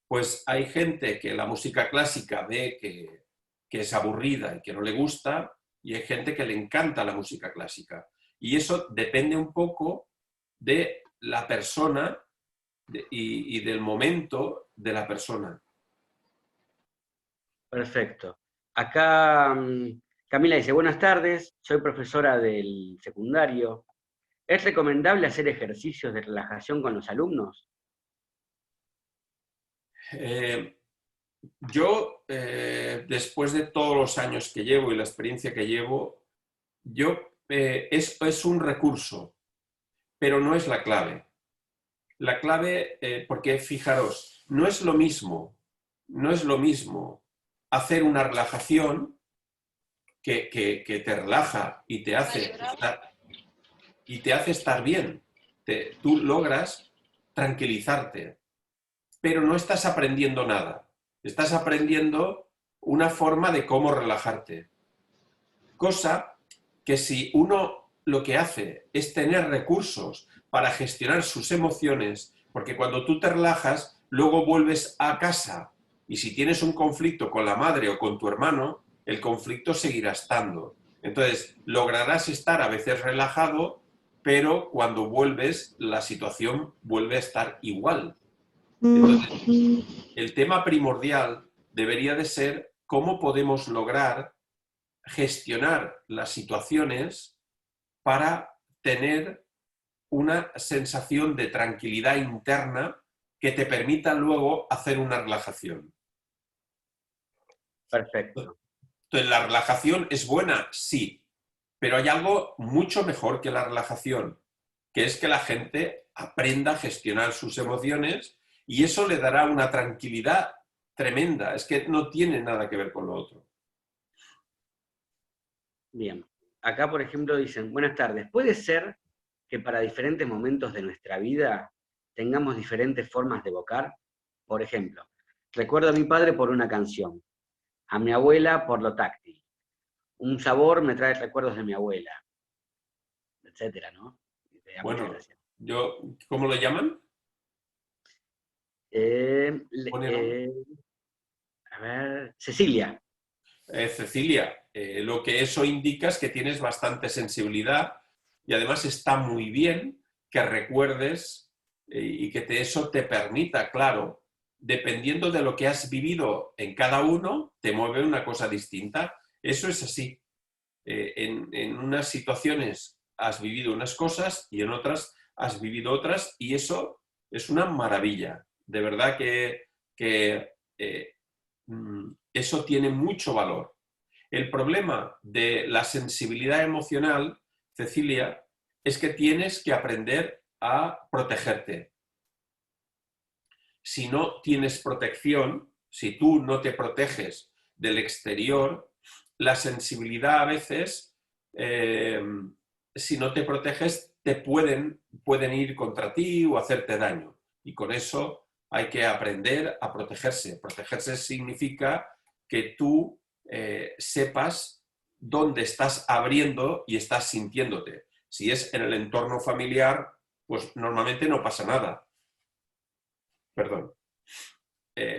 Pues hay gente que la música clásica ve que es aburrida y que no le gusta, y hay gente que le encanta la música clásica. Y eso depende un poco de la persona y del momento de la persona. Perfecto. Acá Camila dice, buenas tardes, soy profesora del secundario. ¿Es recomendable hacer ejercicios de relajación con los alumnos? Eh, yo, después de todos los años que llevo y la experiencia que llevo, es un recurso, pero no es la clave. La clave, porque fijaros, no es lo mismo hacer una relajación que te relaja y te hace estar bien. Tú logras tranquilizarte, pero no estás aprendiendo nada. Estás aprendiendo una forma de cómo relajarte. Cosa que si uno lo que hace es tener recursos para gestionar sus emociones, porque cuando tú te relajas, luego vuelves a casa y si tienes un conflicto con la madre o con tu hermano, el conflicto seguirá estando. Entonces, lograrás estar a veces relajado, pero cuando vuelves, la situación vuelve a estar igual. Entonces, el tema primordial debería de ser cómo podemos lograr gestionar las situaciones para tener una sensación de tranquilidad interna que te permita luego hacer una relajación. Perfecto. Entonces, ¿la relajación es buena? Sí, pero hay algo mucho mejor que la relajación, que es que la gente aprenda a gestionar sus emociones y eso le dará una tranquilidad tremenda. Es que no tiene nada que ver con lo otro. Bien. Acá, por ejemplo, dicen, buenas tardes, ¿puede ser que para diferentes momentos de nuestra vida tengamos diferentes formas de evocar? Por ejemplo, recuerdo a mi padre por una canción, a mi abuela por lo táctil. Un sabor me trae recuerdos de mi abuela, etcétera, ¿no? Muchas Bueno, gracias. ¿cómo lo llaman? A ver, Cecilia. Cecilia, lo que eso indica es que tienes bastante sensibilidad y además está muy bien que recuerdes y que eso te permita, claro, dependiendo de lo que has vivido en cada uno, te mueve una cosa distinta. Eso es así. En unas situaciones has vivido unas cosas y en otras has vivido otras y eso es una maravilla. De verdad que eso tiene mucho valor. El problema de la sensibilidad emocional, Cecilia, es que tienes que aprender a protegerte. Si no tienes protección, si tú no te proteges del exterior, la sensibilidad a veces, si no te proteges, te pueden ir contra ti o hacerte daño. Y con eso hay que aprender a protegerse. Protegerse significa que tú sepas dónde estás abriendo y estás sintiéndote. Si es en el entorno familiar, pues normalmente no pasa nada. Perdón.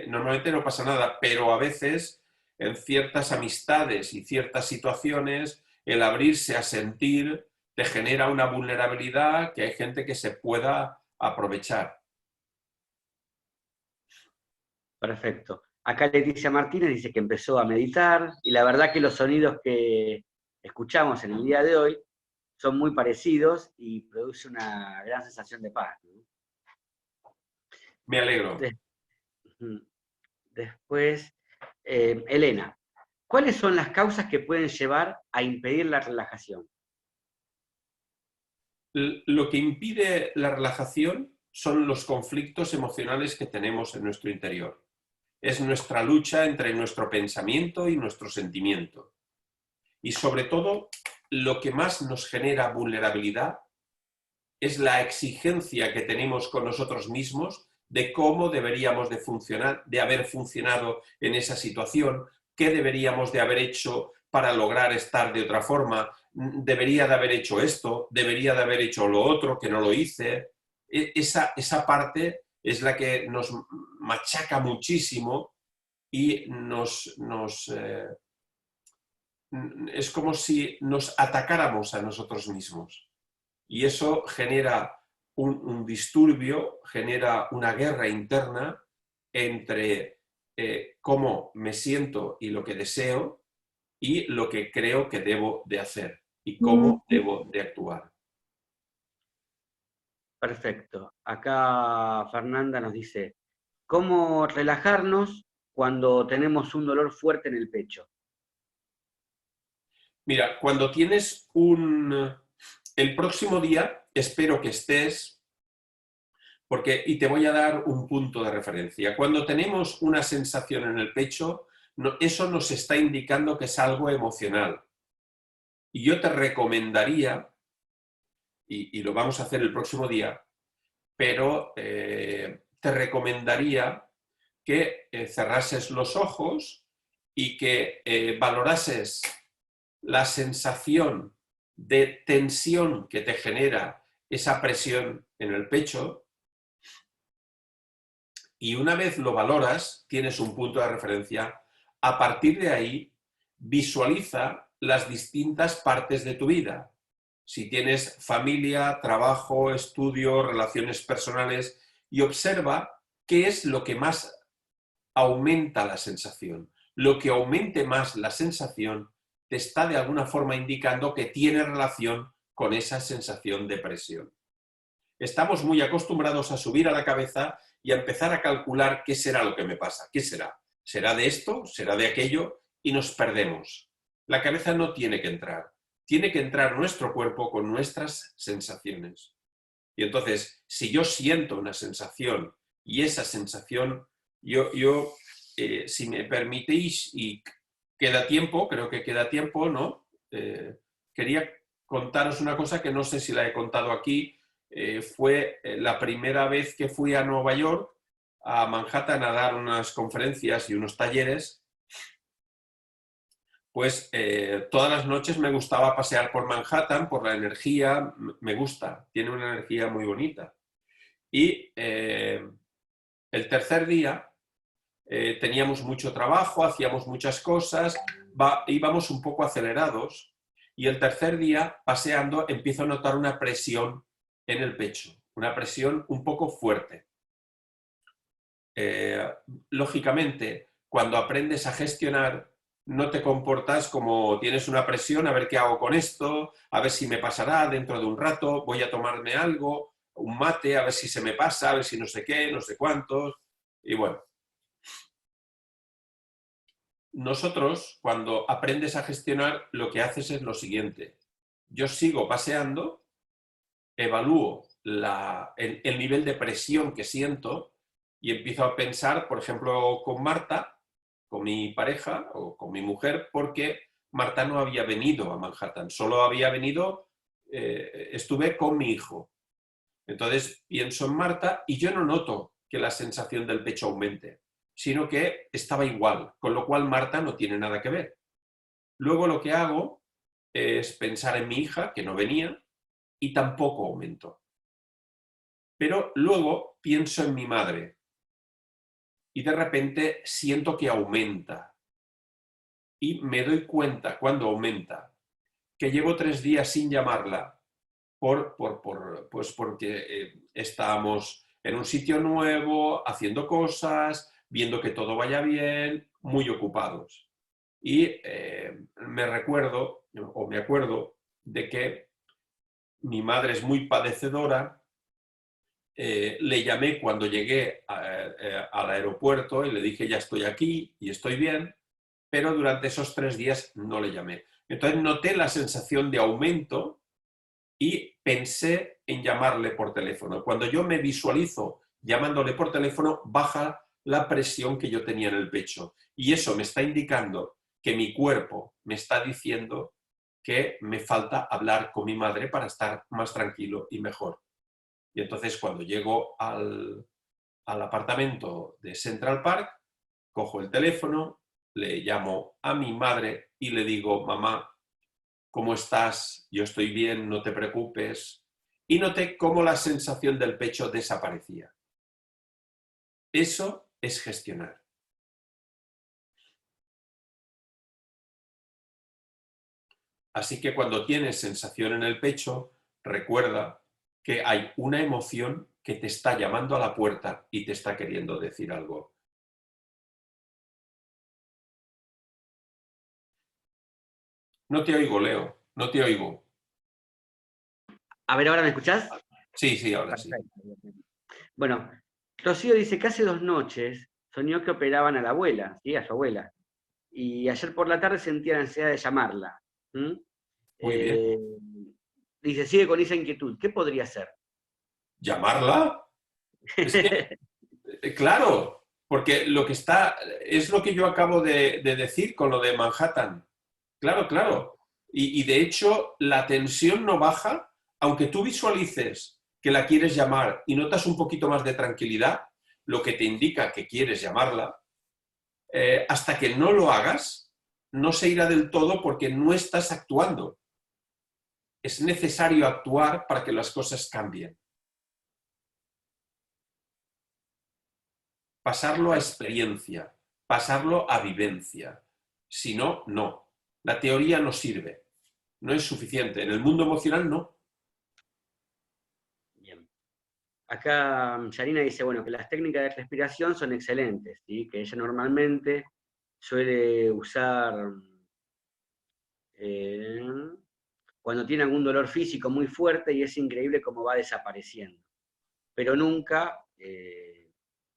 Normalmente no pasa nada, pero a veces en ciertas amistades y ciertas situaciones el abrirse a sentir te genera una vulnerabilidad que hay gente que se pueda aprovechar. Perfecto. Acá Leticia Martínez dice que empezó a meditar y la verdad que los sonidos que escuchamos en el día de hoy son muy parecidos y produce una gran sensación de paz, ¿no? Me alegro. Después, Elena, ¿cuáles son las causas que pueden llevar a impedir la relajación? Lo que impide la relajación son los conflictos emocionales que tenemos en nuestro interior. Es nuestra lucha entre nuestro pensamiento y nuestro sentimiento. Y sobre todo, lo que más nos genera vulnerabilidad es la exigencia que tenemos con nosotros mismos de cómo deberíamos de funcionar, de haber funcionado en esa situación, qué deberíamos de haber hecho para lograr estar de otra forma, debería de haber hecho esto, debería de haber hecho lo otro, que no lo hice. Esa parte es la que nos machaca muchísimo y es como si nos atacáramos a nosotros mismos. Y eso genera un disturbio, genera una guerra interna entre cómo me siento y lo que deseo y lo que creo que debo de hacer y cómo debo de actuar. Perfecto. Acá Fernanda nos dice, ¿cómo relajarnos cuando tenemos un dolor fuerte en el pecho? Mira, cuando tienes el próximo día, espero que estés, y te voy a dar un punto de referencia. Cuando tenemos una sensación en el pecho, eso nos está indicando que es algo emocional. Y yo te recomendaría, y lo vamos a hacer el próximo día, pero te recomendaría que cerrases los ojos y que valorases la sensación de tensión que te genera esa presión en el pecho y una vez lo valoras, tienes un punto de referencia, a partir de ahí visualiza las distintas partes de tu vida. Si tienes familia, trabajo, estudio, relaciones personales y observa qué es lo que más aumenta la sensación. Lo que aumente más la sensación te está de alguna forma indicando que tiene relación con esa sensación de presión. Estamos muy acostumbrados a subir a la cabeza y a empezar a calcular qué será lo que me pasa, qué será. ¿Será de esto? ¿Será de aquello? Y nos perdemos. La cabeza no tiene que entrar. Tiene que entrar nuestro cuerpo con nuestras sensaciones. Y entonces, si yo siento una sensación y esa sensación, si me permitís y queda tiempo, creo que queda tiempo, ¿no? Quería contaros una cosa que no sé si la he contado aquí. Fue la primera vez que fui a Nueva York, a Manhattan, a dar unas conferencias y unos talleres. Pues todas las noches me gustaba pasear por Manhattan, por la energía, me gusta, tiene una energía muy bonita. Y El tercer día teníamos mucho trabajo, hacíamos muchas cosas, íbamos un poco acelerados y el tercer día, paseando, empiezo a notar una presión en el pecho, una presión un poco fuerte. Lógicamente, cuando aprendes a gestionar, no te comportas como tienes una presión, a ver qué hago con esto, a ver si me pasará dentro de un rato, voy a tomarme algo, un mate, a ver si se me pasa, a ver si no sé qué, no sé cuántos. Y bueno, nosotros cuando aprendes a gestionar lo que haces es lo siguiente. Yo sigo paseando, evalúo el nivel de presión que siento y empiezo a pensar, por ejemplo, con Marta, con mi pareja o con mi mujer, porque Marta no había venido a Manhattan, solo había venido, estuve con mi hijo. Entonces pienso en Marta y yo no noto que la sensación del pecho aumente, sino que estaba igual, con lo cual Marta no tiene nada que ver. Luego lo que hago es pensar en mi hija, que no venía, y tampoco aumentó. Pero luego pienso en mi madre y de repente siento que aumenta. Y me doy cuenta cuando aumenta que llevo 3 días sin llamarla pues porque estábamos en un sitio nuevo, haciendo cosas, viendo que todo vaya bien, muy ocupados. Y me acuerdo de que mi madre es muy padecedora. Le llamé cuando llegué al aeropuerto y le dije ya estoy aquí y estoy bien, pero durante esos 3 días no le llamé. Entonces noté la sensación de aumento y pensé en llamarle por teléfono. Cuando yo me visualizo llamándole por teléfono, baja la presión que yo tenía en el pecho. Y eso me está indicando que mi cuerpo me está diciendo que me falta hablar con mi madre para estar más tranquilo y mejor. Y entonces cuando llego al apartamento de Central Park, cojo el teléfono, le llamo a mi madre y le digo, mamá, ¿cómo estás? Yo estoy bien, no te preocupes. Y noté cómo la sensación del pecho desaparecía. Eso es gestionar. Así que cuando tienes sensación en el pecho, recuerda que hay una emoción que te está llamando a la puerta y te está queriendo decir algo. No te oigo, Leo, no te oigo. A ver, ¿ahora me escuchás? Sí, ahora sí. Perfecto. Bueno, Rocío dice que hace 2 noches soñó que operaban a la abuela, ¿sí? A su abuela. Y ayer por la tarde sentía la ansiedad de llamarla. Muy bien. Dice, sigue con esa inquietud. ¿Qué podría ser? ¿Llamarla? Es que, claro, porque lo que está, es lo que yo acabo de decir con lo de Manhattan. Claro. Y de hecho, la tensión no baja, aunque tú visualices que la quieres llamar y notas un poquito más de tranquilidad, lo que te indica que quieres llamarla, hasta que no lo hagas, no se irá del todo porque no estás actuando. Es necesario actuar para que las cosas cambien. Pasarlo a experiencia, pasarlo a vivencia. Si no, no. La teoría no sirve, no es suficiente. En el mundo emocional, no. Bien. Acá Yanina dice, bueno, que las técnicas de respiración son excelentes, ¿sí? Que ella normalmente suele usar cuando tiene algún dolor físico muy fuerte y es increíble cómo va desapareciendo. Pero nunca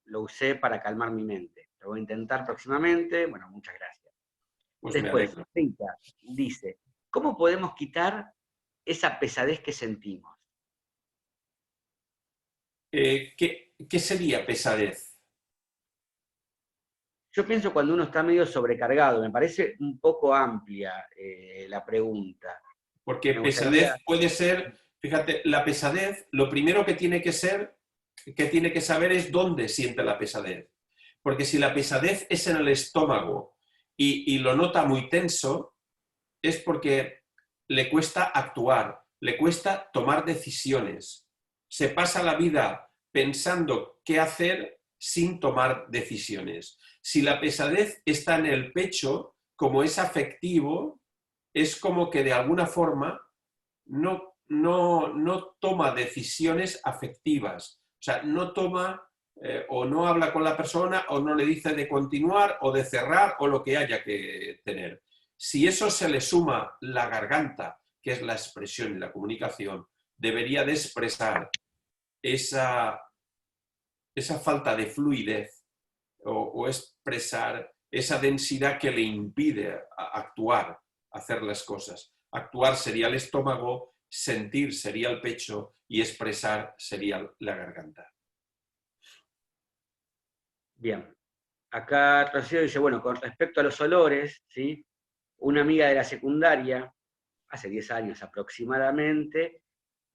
lo usé para calmar mi mente. Lo voy a intentar próximamente. Bueno, muchas gracias. Pues me Después, alegro. Rita dice, ¿cómo podemos quitar esa pesadez que sentimos? ¿Qué sería pesadez? Yo pienso cuando uno está medio sobrecargado, me parece un poco amplia la pregunta. Porque Me gustaría... pesadez puede ser, fíjate, la pesadez, lo primero que tiene que saber es dónde siente la pesadez. Porque si la pesadez es en el estómago y lo nota muy tenso, es porque le cuesta actuar, le cuesta tomar decisiones. Se pasa la vida pensando qué hacer sin tomar decisiones. Si la pesadez está en el pecho, como es afectivo, es como que de alguna forma no toma decisiones afectivas. O sea, no toma o no habla con la persona o no le dice de continuar o de cerrar o lo que haya que tener. Si eso se le suma la garganta, que es la expresión y la comunicación, debería de expresar esa falta de fluidez o expresar esa densidad que le impide actuar, hacer las cosas. Actuar sería el estómago, sentir sería el pecho y expresar sería la garganta. Bien. Acá Rocío dice, bueno, con respecto a los olores, ¿sí? Una amiga de la secundaria, hace 10 años aproximadamente,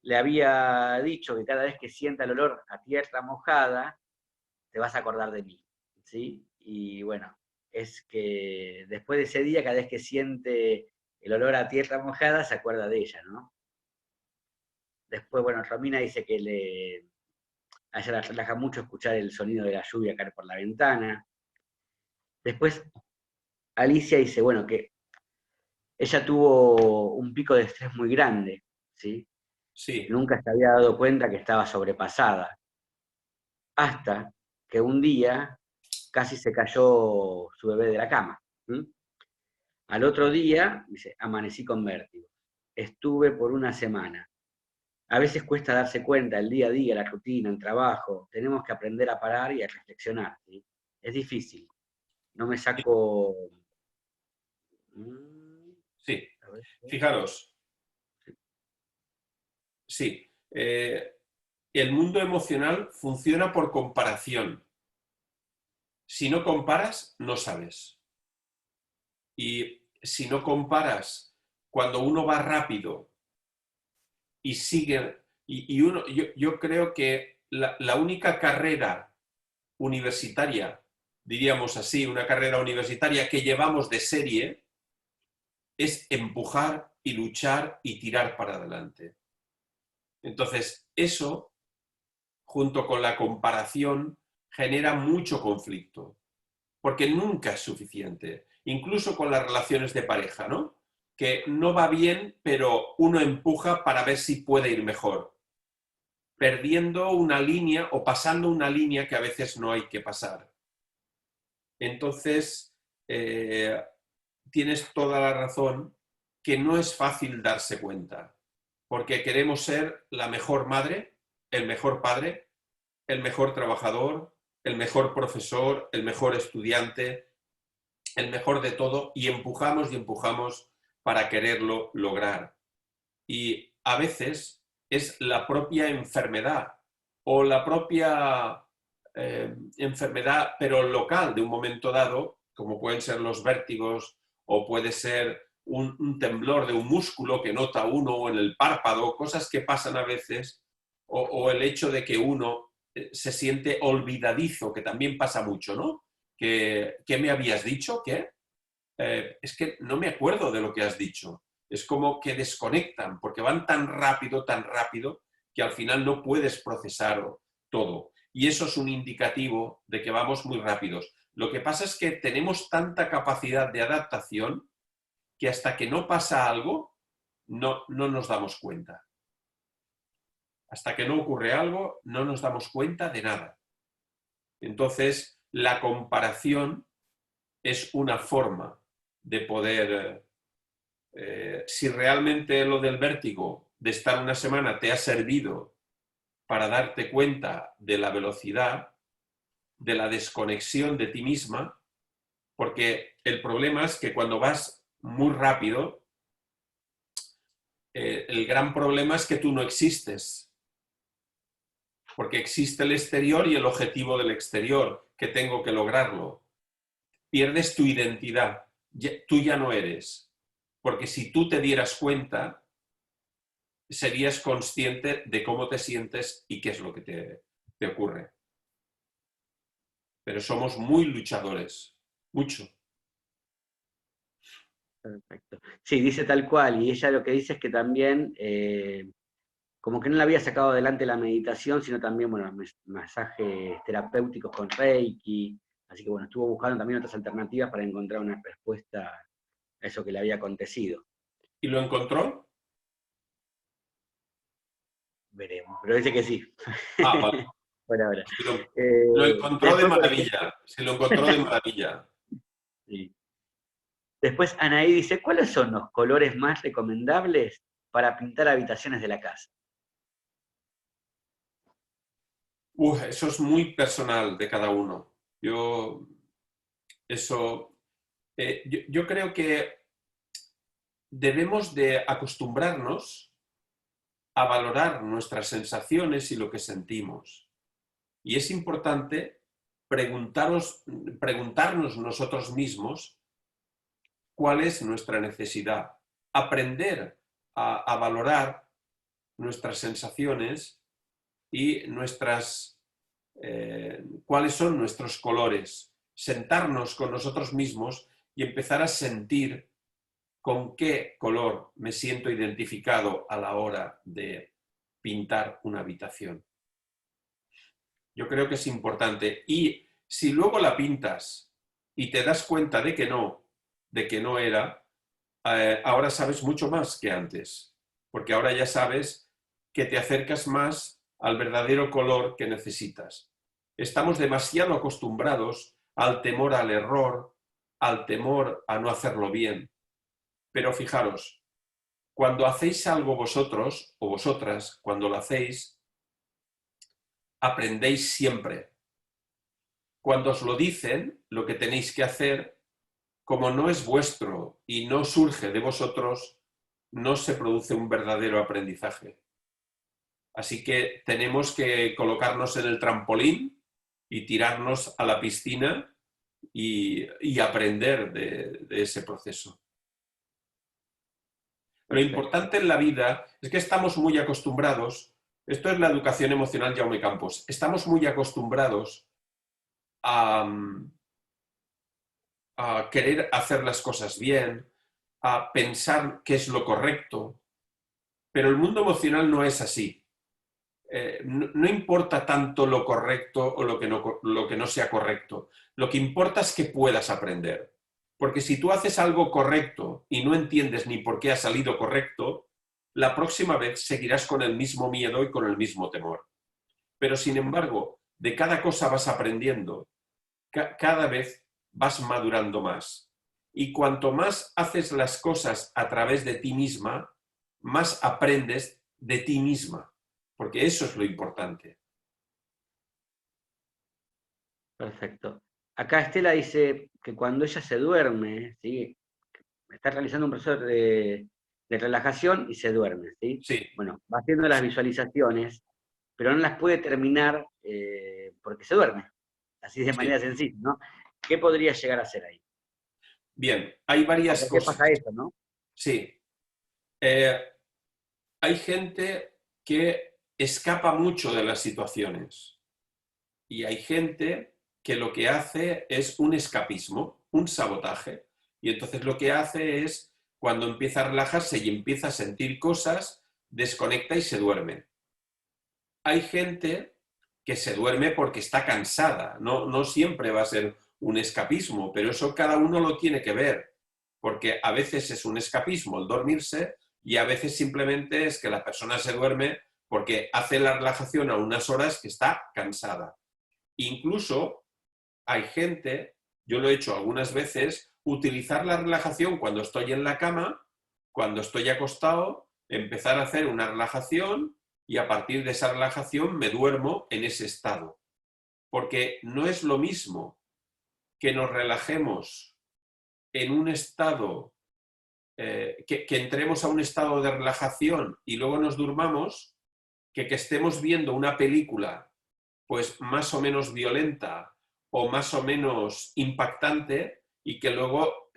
le había dicho que cada vez que sienta el olor a tierra mojada, te vas a acordar de mí, ¿sí? Y bueno, es que después de ese día, cada vez que siente el olor a tierra mojada, se acuerda de ella, ¿no? Después, bueno, Romina dice que a ella la relaja mucho escuchar el sonido de la lluvia caer por la ventana. Después, Alicia dice, bueno, que ella tuvo un pico de estrés muy grande, ¿sí? Sí. Nunca se había dado cuenta que estaba sobrepasada, hasta que un día casi se cayó su bebé de la cama. ¿Mm? Al otro día, dice, amanecí con vértigo. Estuve por una semana. A veces cuesta darse cuenta, el día a día, la rutina, el trabajo. Tenemos que aprender a parar y a reflexionar, ¿sí? Es difícil. No me saco... Sí. A ver. Fijaros. Sí. El mundo emocional funciona por comparación. Si no comparas, no sabes. Y si no comparas, cuando uno va rápido y sigue, yo creo que la única carrera universitaria, diríamos así, una carrera universitaria que llevamos de serie, es empujar y luchar y tirar para adelante. Entonces, eso, junto con la comparación, genera mucho conflicto, porque nunca es suficiente, incluso con las relaciones de pareja, ¿no? Que no va bien, pero uno empuja para ver si puede ir mejor, perdiendo una línea o pasando una línea que a veces no hay que pasar. Entonces, tienes toda la razón que no es fácil darse cuenta, porque queremos ser la mejor madre, el mejor padre, el mejor trabajador, el mejor profesor, el mejor estudiante, el mejor de todo, y empujamos para quererlo lograr. Y a veces es la propia enfermedad o la propia enfermedad, pero local, de un momento dado, como pueden ser los vértigos o puede ser un temblor de un músculo que nota uno en el párpado, cosas que pasan a veces, o el hecho de que uno se siente olvidadizo, que también pasa mucho, ¿no? ¿Qué me habías dicho? ¿Qué? Es que no me acuerdo de lo que has dicho. Es como que desconectan, porque van tan rápido, que al final no puedes procesar todo. Y eso es un indicativo de que vamos muy rápidos. Lo que pasa es que tenemos tanta capacidad de adaptación que hasta que no pasa algo, no nos damos cuenta. Hasta que no ocurre algo, no nos damos cuenta de nada. Entonces, la comparación es una forma de poder, si realmente lo del vértigo, de estar una semana, te ha servido para darte cuenta de la velocidad, de la desconexión de ti misma, porque el problema es que cuando vas muy rápido, el gran problema es que tú no existes, porque existe el exterior y el objetivo del exterior, que tengo que lograrlo. Pierdes tu identidad, tú ya no eres, porque si tú te dieras cuenta, serías consciente de cómo te sientes y qué es lo que te ocurre. Pero somos muy luchadores, mucho. Perfecto. Sí, dice tal cual, y ella lo que dice es que también como que no le había sacado adelante la meditación, sino también, bueno, masajes terapéuticos con Reiki. Así que bueno, estuvo buscando también otras alternativas para encontrar una respuesta a eso que le había acontecido. ¿Y lo encontró? Veremos, pero dice que sí. Ah, vale. Por ahora. Si lo encontró de Después, maravilla. Si lo encontró de maravilla. sí. Después Anaí dice, ¿cuáles son los colores más recomendables para pintar habitaciones de la casa? Eso es muy personal de cada uno. Yo creo que debemos de acostumbrarnos a valorar nuestras sensaciones y lo que sentimos. Y es importante preguntarnos nosotros mismos cuál es nuestra necesidad, aprender a valorar nuestras sensaciones y cuáles son nuestros colores, sentarnos con nosotros mismos y empezar a sentir con qué color me siento identificado a la hora de pintar una habitación. Yo creo que es importante. Y si luego la pintas y te das cuenta de que no era, ahora sabes mucho más que antes, porque ahora ya sabes que te acercas más al verdadero color que necesitas. Estamos demasiado acostumbrados al temor al error, al temor a no hacerlo bien. Pero fijaros, cuando hacéis algo vosotros o vosotras, cuando lo hacéis, aprendéis siempre. Cuando os lo dicen, lo que tenéis que hacer, como no es vuestro y no surge de vosotros, no se produce un verdadero aprendizaje. Así que tenemos que colocarnos en el trampolín y tirarnos a la piscina y aprender de ese proceso. Lo importante en la vida es que estamos muy acostumbrados, esto es la educación emocional Jaume Campos, estamos muy acostumbrados a querer hacer las cosas bien, a pensar qué es lo correcto, pero el mundo emocional no es así. No importa tanto lo correcto o lo que no sea correcto. Lo que importa es que puedas aprender. Porque si tú haces algo correcto y no entiendes ni por qué ha salido correcto, la próxima vez seguirás con el mismo miedo y con el mismo temor. Pero sin embargo, de cada cosa vas aprendiendo, cada vez vas madurando más. Y cuanto más haces las cosas a través de ti misma, más aprendes de ti misma. Porque eso es lo importante. Perfecto. Acá Estela dice que cuando ella se duerme, ¿sí? Está realizando un proceso de relajación y se duerme, ¿sí? Sí. Bueno, va haciendo las visualizaciones, pero no las puede terminar porque se duerme, así de manera sencilla, ¿no? ¿Qué podría llegar a ser ahí? Bien, hay varias ¿Por qué cosas. pasa eso, no? Sí. Hay gente que escapa mucho de las situaciones y hay gente que lo que hace es un escapismo, un sabotaje. Y entonces lo que hace es, cuando empieza a relajarse y empieza a sentir cosas, desconecta y se duerme. Hay gente que se duerme porque está cansada, no siempre va a ser un escapismo, pero eso cada uno lo tiene que ver, porque a veces es un escapismo el dormirse y a veces simplemente es que la persona se duerme porque hace la relajación a unas horas que está cansada. Incluso hay gente, yo lo he hecho algunas veces, utilizar la relajación cuando estoy en la cama, cuando estoy acostado, empezar a hacer una relajación y a partir de esa relajación me duermo en ese estado. Porque no es lo mismo que nos relajemos en un estado, que entremos a un estado de relajación y luego nos durmamos, que estemos viendo una película pues más o menos violenta o más o menos impactante y que luego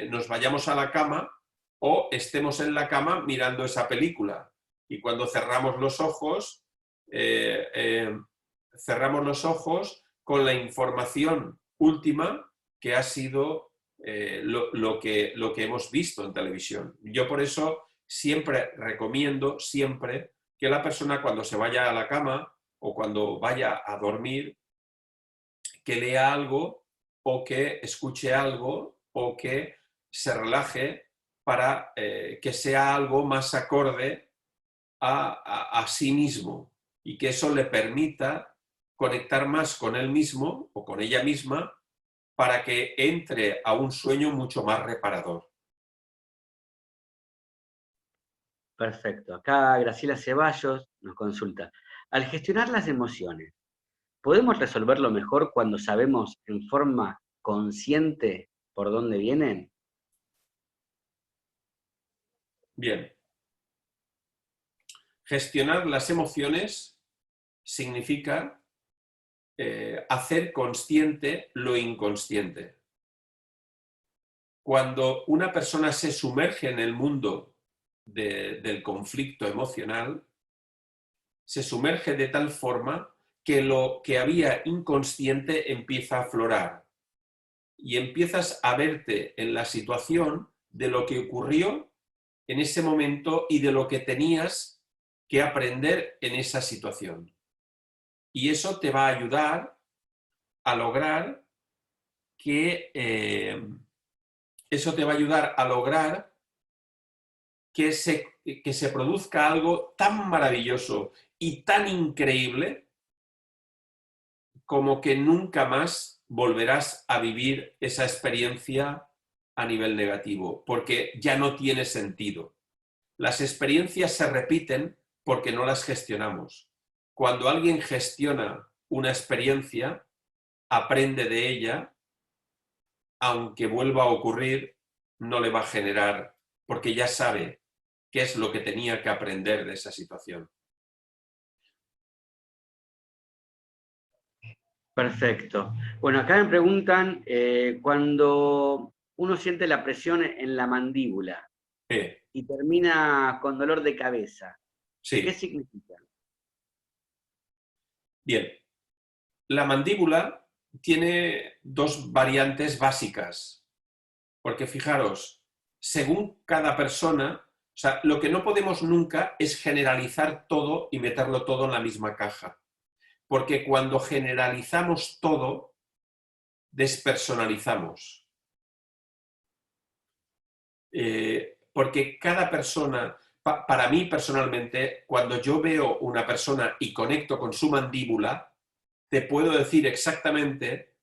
nos vayamos a la cama o estemos en la cama mirando esa película. Y cuando cerramos los ojos con la información última que ha sido lo que hemos visto en televisión. Yo por eso siempre recomiendo, siempre que la persona cuando se vaya a la cama o cuando vaya a dormir, que lea algo o que escuche algo o que se relaje para que sea algo más acorde a sí mismo y que eso le permita conectar más con él mismo o con ella misma para que entre a un sueño mucho más reparador. Perfecto. Acá Graciela Ceballos nos consulta. Al gestionar las emociones, ¿podemos resolverlo mejor cuando sabemos en forma consciente por dónde vienen? Bien. Gestionar las emociones significa hacer consciente lo inconsciente. Cuando una persona se sumerge en el mundo del conflicto emocional, se sumerge de tal forma que lo que había inconsciente empieza a aflorar y empiezas a verte en la situación de lo que ocurrió en ese momento y de lo que tenías que aprender en esa situación. Y eso te va a ayudar a lograr que que se produzca algo tan maravilloso y tan increíble como que nunca más volverás a vivir esa experiencia a nivel negativo, porque ya no tiene sentido. Las experiencias se repiten porque no las gestionamos. Cuando alguien gestiona una experiencia, aprende de ella, aunque vuelva a ocurrir, no le va a generar, porque ya sabe qué es lo que tenía que aprender de esa situación. Perfecto. Bueno, acá me preguntan, cuando uno siente la presión en la mandíbula y termina con dolor de cabeza, ¿qué Sí, significa? bien. La mandíbula tiene dos variantes básicas, porque fijaros, según cada persona, o sea, lo que no podemos nunca es generalizar todo y meterlo todo en la misma caja, porque cuando generalizamos todo, despersonalizamos. Porque cada persona, para mí personalmente, cuando yo veo una persona y conecto con su mandíbula, te puedo decir exactamente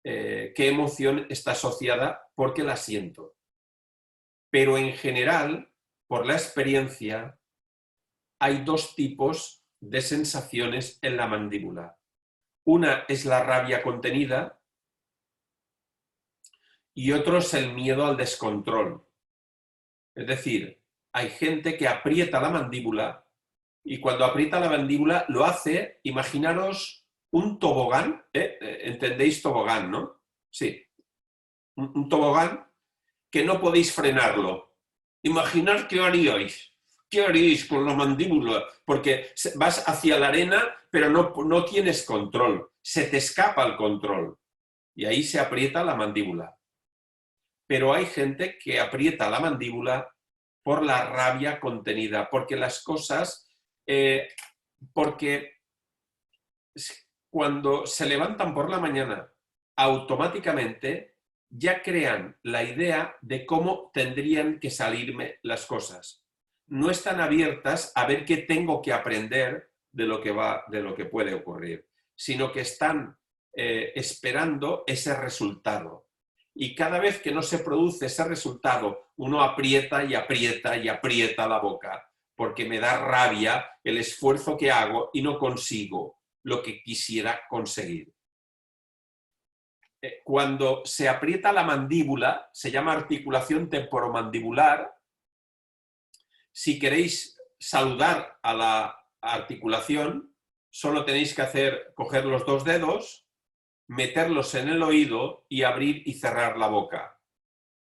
qué emoción está asociada porque la siento. Pero en general, por la experiencia, hay dos tipos de sensaciones en la mandíbula. Una es la rabia contenida y otro es el miedo al descontrol. Es decir, hay gente que aprieta la mandíbula y cuando aprieta la mandíbula lo hace, imaginaros un tobogán, ¿entendéis tobogán, no? Sí, un tobogán que no podéis frenarlo. Imaginad qué haríais. ¿Qué haríais con la mandíbula? Porque vas hacia la arena, pero no tienes control. Se te escapa el control. Y ahí se aprieta la mandíbula. Pero hay gente que aprieta la mandíbula por la rabia contenida, porque las cosas, porque cuando se levantan por la mañana, automáticamente ya crean la idea de cómo tendrían que salirme las cosas. No están abiertas a ver qué tengo que aprender de lo que puede ocurrir, sino que están esperando ese resultado. Y cada vez que no se produce ese resultado, uno aprieta y aprieta y aprieta la boca, porque me da rabia el esfuerzo que hago y no consigo lo que quisiera conseguir. Cuando se aprieta la mandíbula, se llama articulación temporomandibular. Si queréis saludar a la articulación, solo tenéis que coger los dos dedos, meterlos en el oído y abrir y cerrar la boca.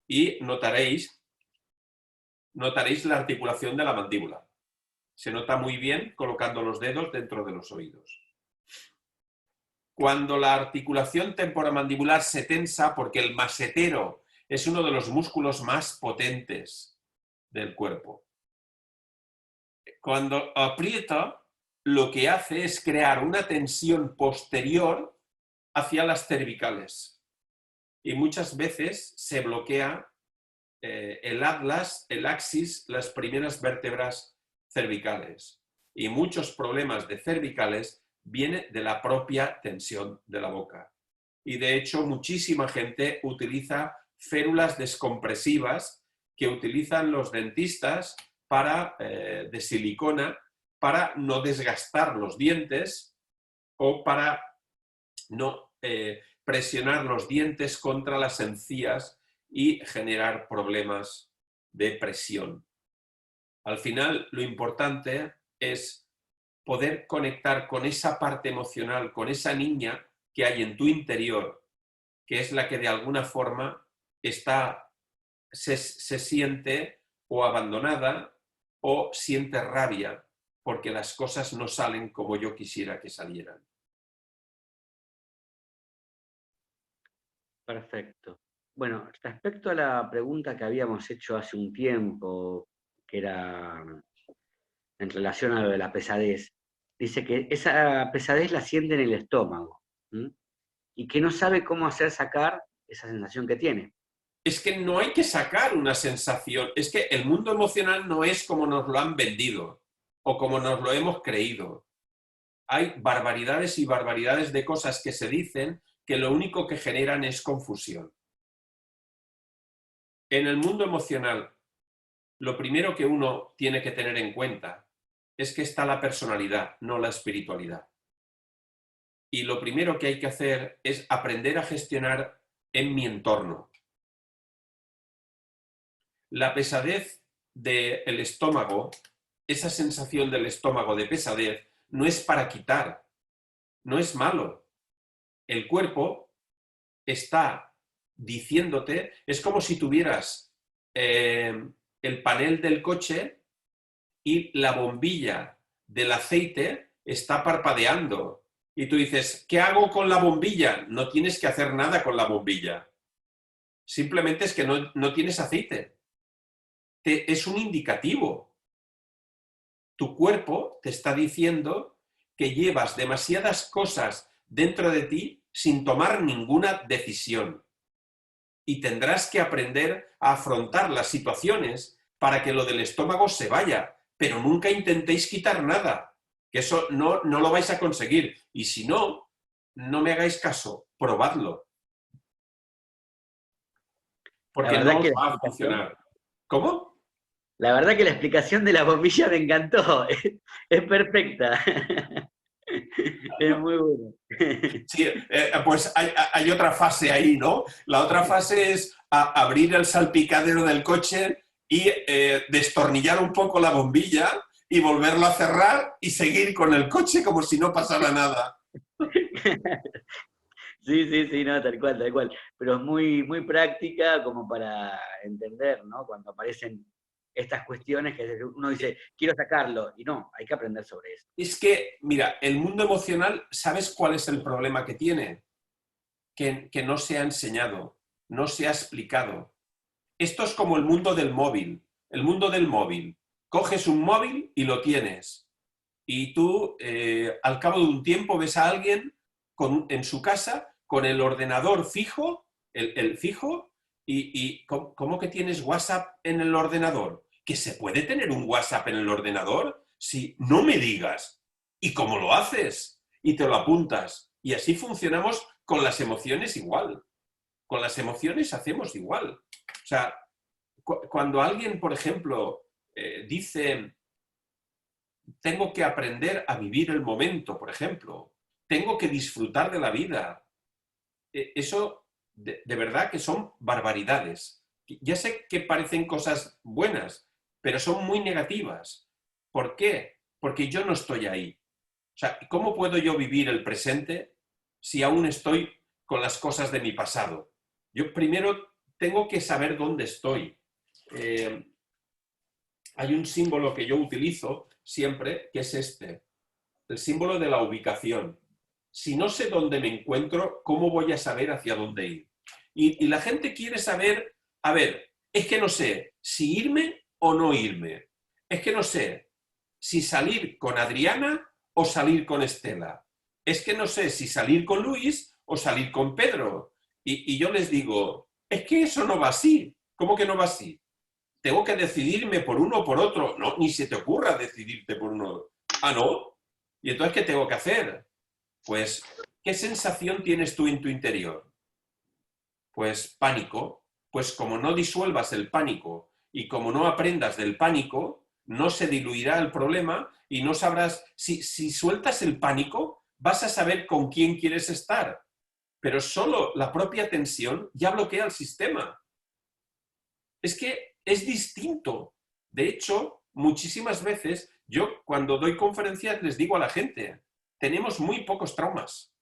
Y notaréis la articulación de la mandíbula. Se nota muy bien colocando los dedos dentro de los oídos. Cuando la articulación temporomandibular se tensa, porque el masetero es uno de los músculos más potentes del cuerpo. cuando aprieta, lo que hace es crear una tensión posterior hacia las cervicales. Y muchas veces se bloquea el atlas, el axis, las primeras vértebras cervicales. Y muchos problemas de cervicales vienen de la propia tensión de la boca. Y de hecho, muchísima gente utiliza férulas descompresivas que utilizan los dentistas de silicona para no desgastar los dientes o para no presionar los dientes contra las encías y generar problemas de presión. Al final, lo importante es poder conectar con esa parte emocional, con esa niña que hay en tu interior, que es la que de alguna forma se siente o abandonada o siente rabia porque las cosas no salen como yo quisiera que salieran. Perfecto. Bueno, respecto a la pregunta que habíamos hecho hace un tiempo, que era en relación a lo de la pesadez, dice que esa pesadez la siente en el estómago, ¿m? Y que no sabe cómo hacer sacar esa sensación que tiene. Es que no hay que sacar una sensación, es que el mundo emocional no es como nos lo han vendido o como nos lo hemos creído. Hay barbaridades y barbaridades de cosas que se dicen que lo único que generan es confusión. En el mundo emocional, lo primero que uno tiene que tener en cuenta es que está la personalidad, no la espiritualidad. Y lo primero que hay que hacer es aprender a gestionar en mi entorno. La pesadez del estómago, esa sensación del estómago de pesadez, no es para quitar, no es malo. El cuerpo está diciéndote, es como si tuvieras el panel del coche y la bombilla del aceite está parpadeando. Y tú dices, ¿qué hago con la bombilla? No tienes que hacer nada con la bombilla. Simplemente es que no tienes aceite. Es un indicativo. Tu cuerpo te está diciendo que llevas demasiadas cosas dentro de ti sin tomar ninguna decisión. Y tendrás que aprender a afrontar las situaciones para que lo del estómago se vaya, pero nunca intentéis quitar nada, que eso no lo vais a conseguir. Y si no, no me hagáis caso, probadlo. Porque no os va a funcionar. ¿Cómo? La verdad que la explicación de la bombilla me encantó, es perfecta. Es muy bueno. Sí, pues hay otra fase ahí, ¿no? La otra fase es abrir el salpicadero del coche y destornillar un poco la bombilla y volverlo a cerrar y seguir con el coche como si no pasara nada. Sí, no, tal cual. Pero es muy, muy práctica como para entender, ¿no? Cuando aparecen estas cuestiones que uno dice, quiero sacarlo, y no, hay que aprender sobre eso. Es que, mira, el mundo emocional, ¿sabes cuál es el problema que tiene? Que no se ha enseñado, no se ha explicado. Esto es como el mundo del móvil. El mundo del móvil. Coges un móvil y lo tienes. Y tú, al cabo de un tiempo, ves a alguien en su casa con el ordenador fijo, el fijo, y ¿cómo que tienes WhatsApp en el ordenador? ¿Que se puede tener un WhatsApp en el ordenador? Sí, no me digas. ¿Y cómo lo haces? Y te lo apuntas. Y así funcionamos con las emociones igual. Con las emociones hacemos igual. O sea, cuando alguien, por ejemplo, dice, tengo que aprender a vivir el momento, por ejemplo, tengo que disfrutar de la vida, eso de verdad que son barbaridades. Ya sé que parecen cosas buenas, pero son muy negativas. ¿Por qué? Porque yo no estoy ahí. O sea, ¿cómo puedo yo vivir el presente si aún estoy con las cosas de mi pasado? Yo primero tengo que saber dónde estoy. Hay un símbolo que yo utilizo siempre, que es este, el símbolo de la ubicación. Si no sé dónde me encuentro, ¿cómo voy a saber hacia dónde ir? Y la gente quiere saber, a ver, es que no sé si irme o no irme. Es que no sé, si salir con Adriana o salir con Estela. Es que no sé si salir con Luis o salir con Pedro. Y yo les digo, es que eso no va así. ¿Cómo que no va así? Tengo que decidirme por uno o por otro. No, ni se te ocurra decidirte por uno. Ah, ¿no? ¿Y entonces qué tengo que hacer? Pues, ¿qué sensación tienes tú en tu interior? Pues pánico. Pues como no disuelvas el pánico y como no aprendas del pánico, no se diluirá el problema y no sabrás, si sueltas el pánico, vas a saber con quién quieres estar. Pero solo la propia tensión ya bloquea el sistema. Es que es distinto. De hecho, muchísimas veces, yo cuando doy conferencias les digo a la gente, tenemos muy pocos traumas,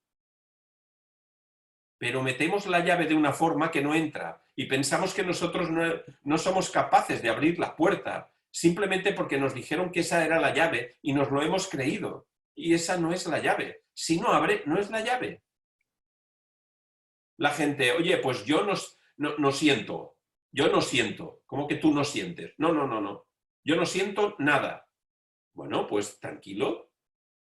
pero metemos la llave de una forma que no entra y pensamos que nosotros no somos capaces de abrir la puerta simplemente porque nos dijeron que esa era la llave y nos lo hemos creído. Y esa no es la llave. Si no abre, no es la llave. La gente, oye, pues yo no siento. Yo no siento. ¿Cómo que tú no sientes? No. Yo no siento nada. Bueno, pues tranquilo.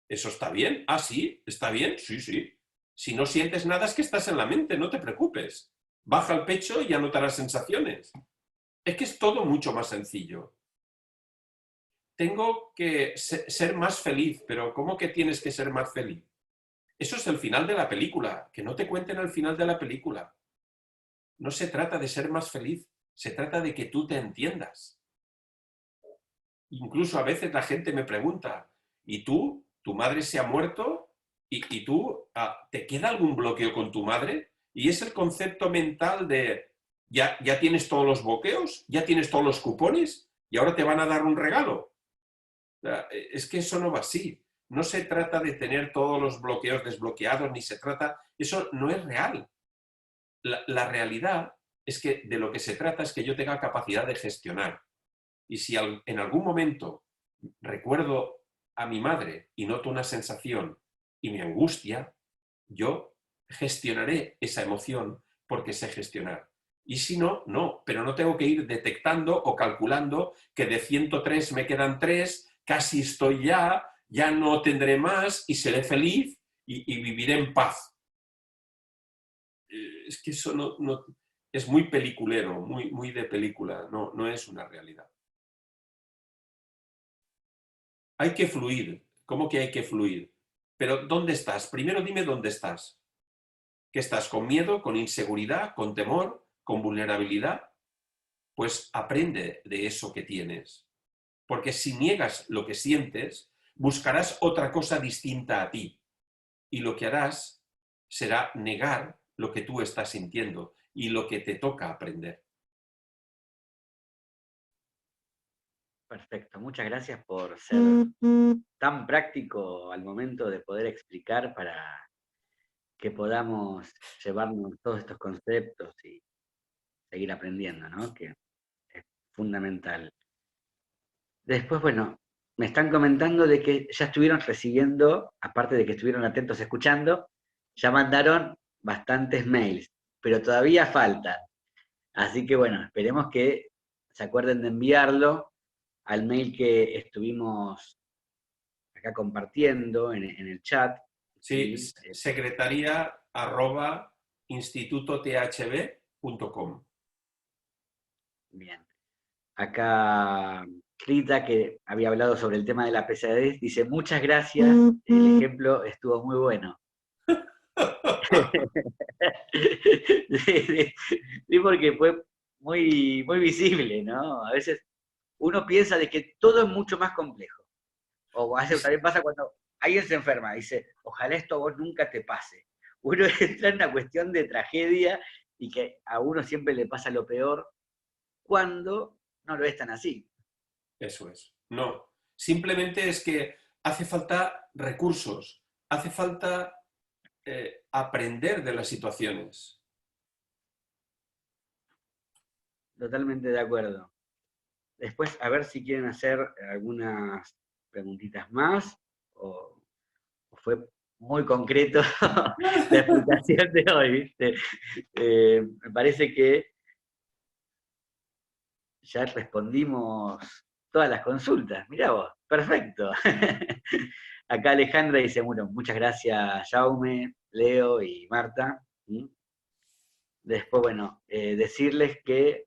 ¿Eso está bien? Ah, sí, ¿está bien? Sí. Si no sientes nada es que estás en la mente, no te preocupes. Baja el pecho y ya notarás sensaciones. Es que es todo mucho más sencillo. Tengo que ser más feliz, pero ¿cómo que tienes que ser más feliz? Eso es el final de la película, que no te cuenten al final de la película. No se trata de ser más feliz, se trata de que tú te entiendas. Incluso a veces la gente me pregunta, ¿y tú? ¿Tu madre se ha muerto? ¿Y tú? ¿Te queda algún bloqueo con tu madre? Y es el concepto mental de, ¿ya tienes todos los bloqueos? ¿Ya tienes todos los cupones? ¿Y ahora te van a dar un regalo? Es que eso no va así. No se trata de tener todos los bloqueos desbloqueados, ni se trata... Eso no es real. La realidad es que de lo que se trata es que yo tenga capacidad de gestionar. Y si en algún momento recuerdo a mi madre y noto una sensación y me angustia, yo gestionaré esa emoción porque sé gestionar. Y si no, no, pero no tengo que ir detectando o calculando que de 103 me quedan 3, casi estoy ya no tendré más y seré feliz y viviré en paz. Es que eso no es muy peliculero, muy de película, no es una realidad. Hay que fluir. ¿Cómo que hay que fluir? Pero ¿dónde estás? Primero dime dónde estás. ¿Que estás con miedo, con inseguridad, con temor, con vulnerabilidad? Pues aprende de eso que tienes. Porque si niegas lo que sientes, buscarás otra cosa distinta a ti. Y lo que harás será negar lo que tú estás sintiendo y lo que te toca aprender. Perfecto, muchas gracias por ser tan práctico al momento de poder explicar para que podamos llevarnos todos estos conceptos y seguir aprendiendo, ¿no? Que es fundamental. Después, bueno, me están comentando de que ya estuvieron recibiendo, aparte de que estuvieron atentos escuchando, ya mandaron bastantes mails, pero todavía faltan. Así que bueno, esperemos que se acuerden de enviarlo al mail que estuvimos acá compartiendo en el chat. Sí, Y, secretaría@institutothb.com. bien. Acá Rita, que había hablado sobre el tema de la pesadez, dice, muchas gracias, el ejemplo estuvo muy bueno. Sí, porque fue muy visible, ¿no? A veces uno piensa de que todo es mucho más complejo. O a veces también pasa cuando alguien se enferma, dice, ojalá esto a vos nunca te pase. Uno entra en una cuestión de tragedia y que a uno siempre le pasa lo peor cuando no lo es tan así. Eso es. No. Simplemente es que hace falta recursos, hace falta aprender de las situaciones. Totalmente de acuerdo. Después, a ver si quieren hacer algunas preguntitas más, o fue muy concreto la explicación de hoy, ¿viste? Me parece que ya respondimos todas las consultas. Mirá vos, perfecto. Acá Alejandra dice, bueno, muchas gracias Jaume, Leo y Marta. Después, bueno, decirles que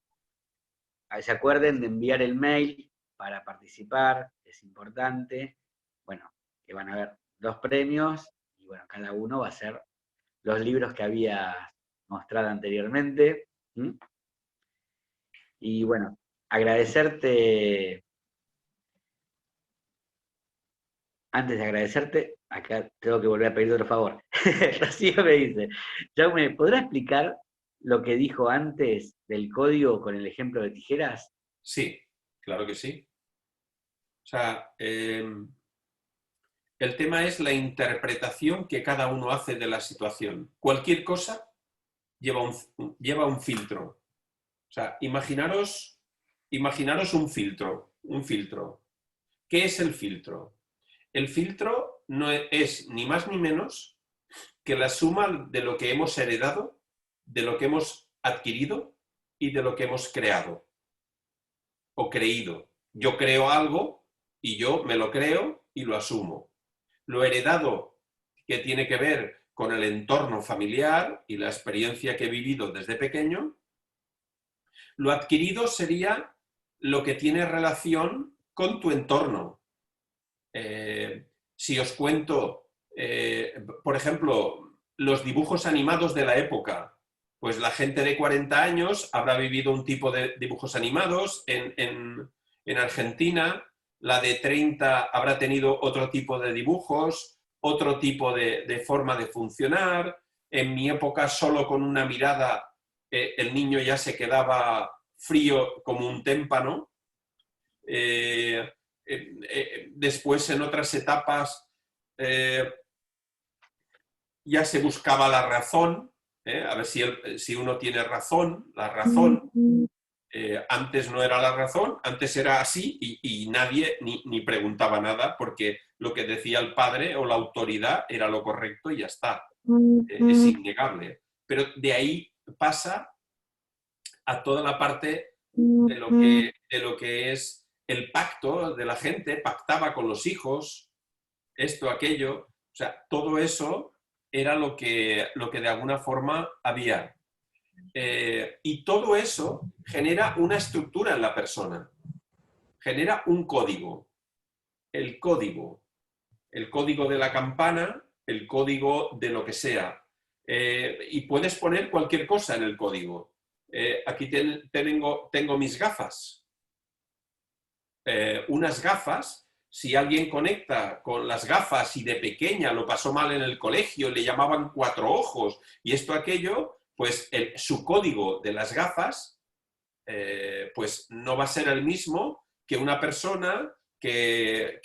se acuerden de enviar el mail para participar, es importante. Bueno, que van a haber 2 premios, y bueno, cada uno va a ser los libros que había mostrado anteriormente. Y bueno, agradecerte, antes de agradecerte, acá tengo que volver a pedir otro favor. Rocío me dice, Jaume, ¿podrá explicar lo que dijo antes del código con el ejemplo de tijeras? Sí, claro que sí. O sea, el tema es la interpretación que cada uno hace de la situación. Cualquier cosa lleva un filtro. O sea, imaginaros un filtro. ¿Qué es el filtro? El filtro no es ni más ni menos que la suma de lo que hemos heredado, de lo que hemos adquirido y de lo que hemos creado o creído. Yo creo algo y yo me lo creo y lo asumo. Lo heredado, que tiene que ver con el entorno familiar y la experiencia que he vivido desde pequeño. Lo adquirido sería lo que tiene relación con tu entorno. Si os cuento, por ejemplo, los dibujos animados de la época, pues la gente de 40 años habrá vivido un tipo de dibujos animados en Argentina, la de 30 habrá tenido otro tipo de dibujos, otro tipo de forma de funcionar. En mi época, solo con una mirada, el niño ya se quedaba frío como un témpano. Después, en otras etapas, ya se buscaba la razón, a ver si uno tiene razón, la razón. Antes no era la razón, antes era así y nadie ni preguntaba nada porque lo que decía el padre o la autoridad era lo correcto y ya está. Es innegable. Pero de ahí pasa a toda la parte de lo que es el pacto de la gente, pactaba con los hijos, esto, aquello. O sea, todo eso era lo que de alguna forma había. Y todo eso genera una estructura en la persona, genera un código. El código de la campana, el código de lo que sea. Y puedes poner cualquier cosa en el código. Aquí tengo mis gafas. Unas gafas, si alguien conecta con las gafas y de pequeña lo pasó mal en el colegio, le llamaban 4 ojos y esto, aquello, pues su código de las gafas pues no va a ser el mismo que una persona que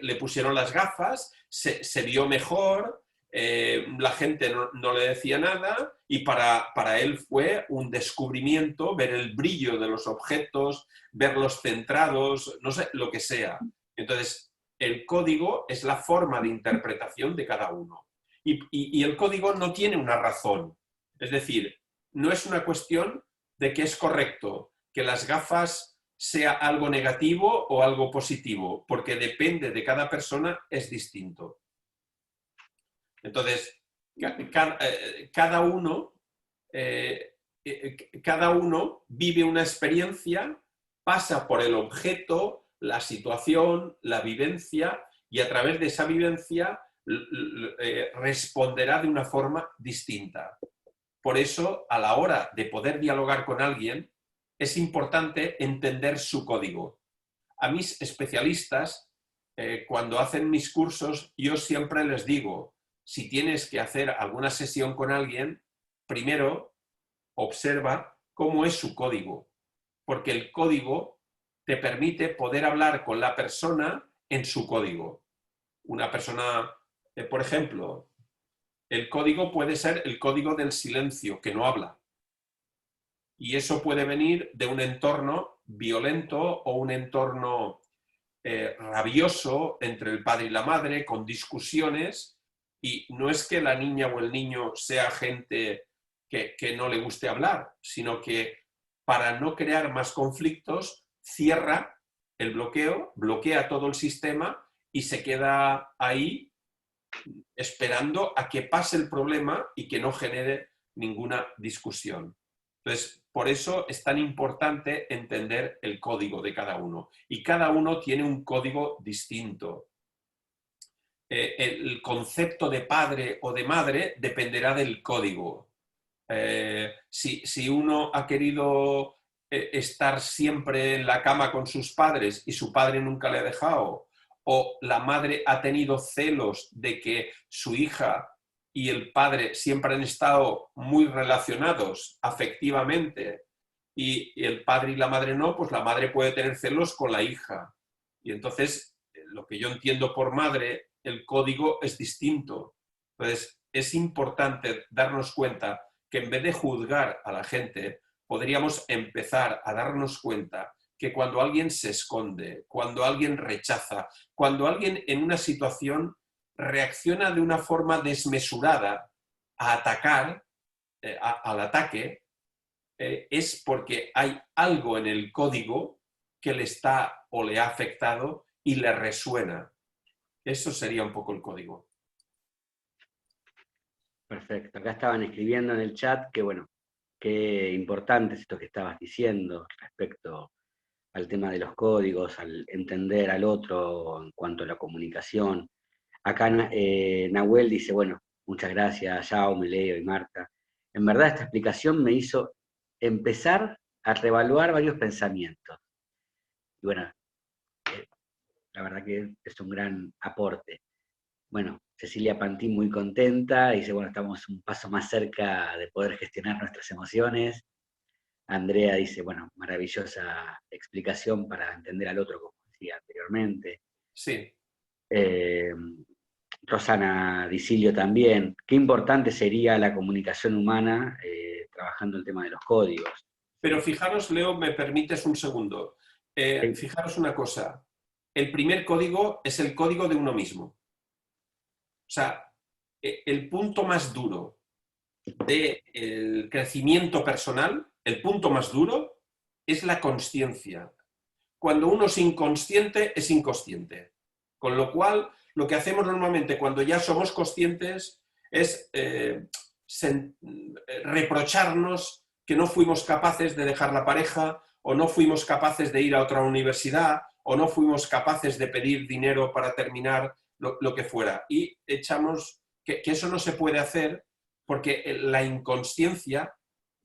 le pusieron las gafas, se vio mejor, la gente no le decía nada y para él fue un descubrimiento ver el brillo de los objetos, verlos centrados, no sé, lo que sea. Entonces, el código es la forma de interpretación de cada uno. Y el código no tiene una razón. Es decir, no es una cuestión de que es correcto que las gafas sea algo negativo o algo positivo, porque depende de cada persona, es distinto. Entonces, cada uno vive una experiencia, pasa por el objeto, la situación, la vivencia, y a través de esa vivencia responderá de una forma distinta. Por eso, a la hora de poder dialogar con alguien, es importante entender su código. A mis especialistas, cuando hacen mis cursos, yo siempre les digo, si tienes que hacer alguna sesión con alguien, primero observa cómo es su código, porque el código te permite poder hablar con la persona en su código. Una persona, por ejemplo, el código puede ser el código del silencio, que no habla. Y eso puede venir de un entorno violento o un entorno rabioso entre el padre y la madre, con discusiones, y no es que la niña o el niño sea gente que no le guste hablar, sino que para no crear más conflictos, cierra el bloqueo, bloquea todo el sistema y se queda ahí esperando a que pase el problema y que no genere ninguna discusión. Entonces, por eso es tan importante entender el código de cada uno. Y cada uno tiene un código distinto. El concepto de padre o de madre dependerá del código. Si uno ha querido estar siempre en la cama con sus padres y su padre nunca le ha dejado, o la madre ha tenido celos de que su hija y el padre siempre han estado muy relacionados afectivamente y el padre y la madre no, pues la madre puede tener celos con la hija. Y entonces, lo que yo entiendo por madre, el código es distinto. Entonces, es importante darnos cuenta que en vez de juzgar a la gente, podríamos empezar a darnos cuenta que cuando alguien se esconde, cuando alguien rechaza, cuando alguien en una situación reacciona de una forma desmesurada a atacar, al ataque, es porque hay algo en el código que le está o le ha afectado y le resuena. Eso sería un poco el código. Perfecto. Acá estaban escribiendo en el chat que, bueno, qué importante es esto que estabas diciendo respecto al tema de los códigos, al entender al otro en cuanto a la comunicación. Acá Nahuel dice, bueno, muchas gracias, Jaume, Leo y Marta. En verdad esta explicación me hizo empezar a reevaluar varios pensamientos. Y bueno, la verdad que es un gran aporte. Bueno, Cecilia Pantín muy contenta, dice, bueno, estamos un paso más cerca de poder gestionar nuestras emociones. Andrea dice, bueno, maravillosa explicación para entender al otro, como decía anteriormente. Sí. Rosana Dicilio también. Qué importante sería la comunicación humana trabajando el tema de los códigos. Pero fijaros, Leo, me permites un segundo. Sí. Fijaros una cosa. El primer código es el código de uno mismo. O sea, el punto más duro del crecimiento personal, el punto más duro, es la consciencia. Cuando uno es inconsciente, es inconsciente. Con lo cual, lo que hacemos normalmente cuando ya somos conscientes es reprocharnos que no fuimos capaces de dejar la pareja, o no fuimos capaces de ir a otra universidad, o no fuimos capaces de pedir dinero para terminar lo que fuera. Y echamos que eso no se puede hacer porque en la inconsciencia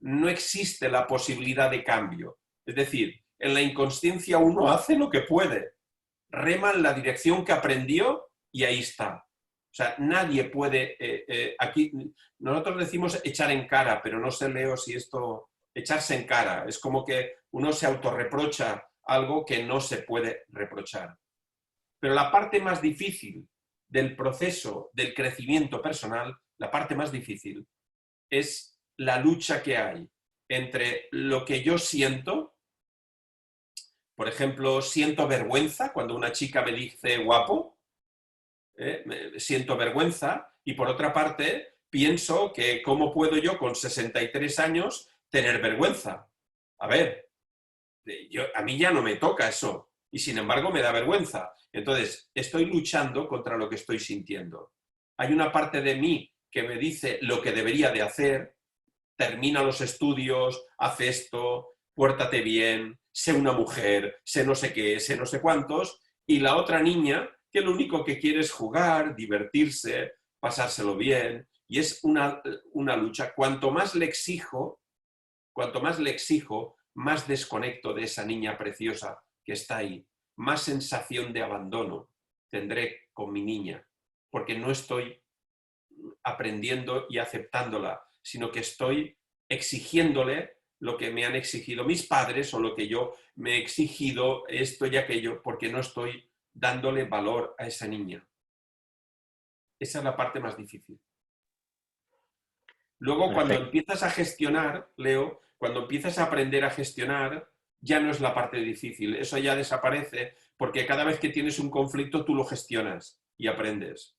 no existe la posibilidad de cambio. Es decir, en la inconsciencia uno hace lo que puede, rema en la dirección que aprendió y ahí está. O sea, nadie puede... aquí nosotros decimos echar en cara, pero no sé, Leo, si esto... Echarse en cara. Es como que uno se autorreprocha algo que no se puede reprochar. Pero la parte más difícil del proceso del crecimiento personal, la parte más difícil, es la lucha que hay entre lo que yo siento. Por ejemplo, siento vergüenza cuando una chica me dice guapo, siento vergüenza, y por otra parte pienso que cómo puedo yo con 63 años tener vergüenza. A ver, a mí ya no me toca eso, y sin embargo me da vergüenza. Entonces, estoy luchando contra lo que estoy sintiendo. Hay una parte de mí que me dice lo que debería de hacer: termina los estudios, haz esto, pórtate bien, sé una mujer, sé no sé qué, sé no sé cuántos, y la otra niña que lo único que quiere es jugar, divertirse, pasárselo bien, y es una lucha. Cuanto más le exijo, más desconecto de esa niña preciosa que está ahí, más sensación de abandono tendré con mi niña, porque no estoy aprendiendo y aceptándola, sino que estoy exigiéndole lo que me han exigido mis padres o lo que yo me he exigido, esto y aquello, porque no estoy dándole valor a esa niña. Esa es la parte más difícil. Luego, cuando empiezas a gestionar, Leo, cuando empiezas a aprender a gestionar, ya no es la parte difícil. Eso ya desaparece porque cada vez que tienes un conflicto tú lo gestionas y aprendes.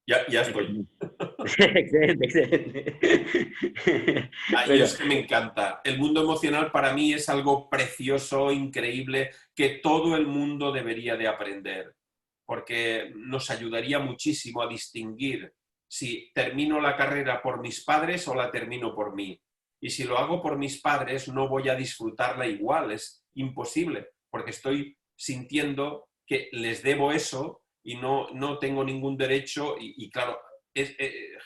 Ya estoy. Excelente, excelente. Y Bueno, es que me encanta. El mundo emocional para mí es algo precioso, increíble, que todo el mundo debería de aprender, porque nos ayudaría muchísimo a distinguir si termino la carrera por mis padres o la termino por mí. Y si lo hago por mis padres, no voy a disfrutarla igual, es imposible, porque estoy sintiendo que les debo eso y no tengo ningún derecho y claro,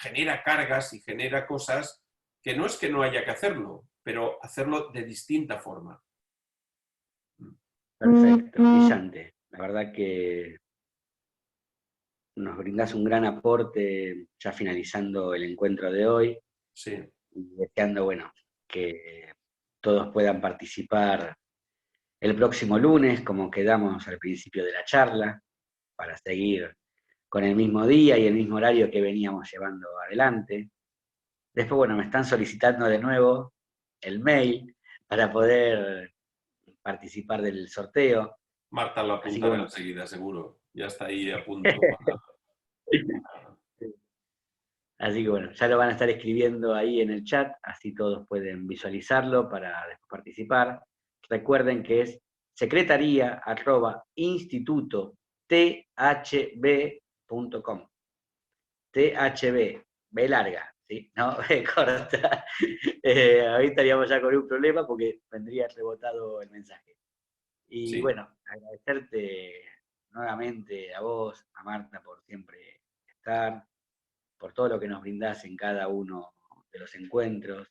genera cargas y genera cosas que no es que no haya que hacerlo, pero hacerlo de distinta forma. perfecto, brillante. La verdad que nos brindás un gran aporte ya finalizando el encuentro de hoy Sí, y deseando, bueno, que todos puedan participar el próximo lunes, como quedamos al principio de la charla, para seguir con el mismo día y el mismo horario que veníamos llevando adelante. Después, bueno, me están solicitando de nuevo el mail para poder participar del sorteo. Marta lo Así que apuntará bueno, enseguida, seguro. Ya está ahí a punto. así que bueno, ya lo van a estar escribiendo ahí en el chat, así todos pueden visualizarlo para después participar. Recuerden que es secretaría@institutothb.com. THB, B larga, ¿sí? No, B corta. Ahí estaríamos ya con un problema porque vendría rebotado el mensaje. Y Sí, bueno, agradecerte nuevamente a vos, a Marta, por siempre estar, por todo lo que nos brindás en cada uno de los encuentros.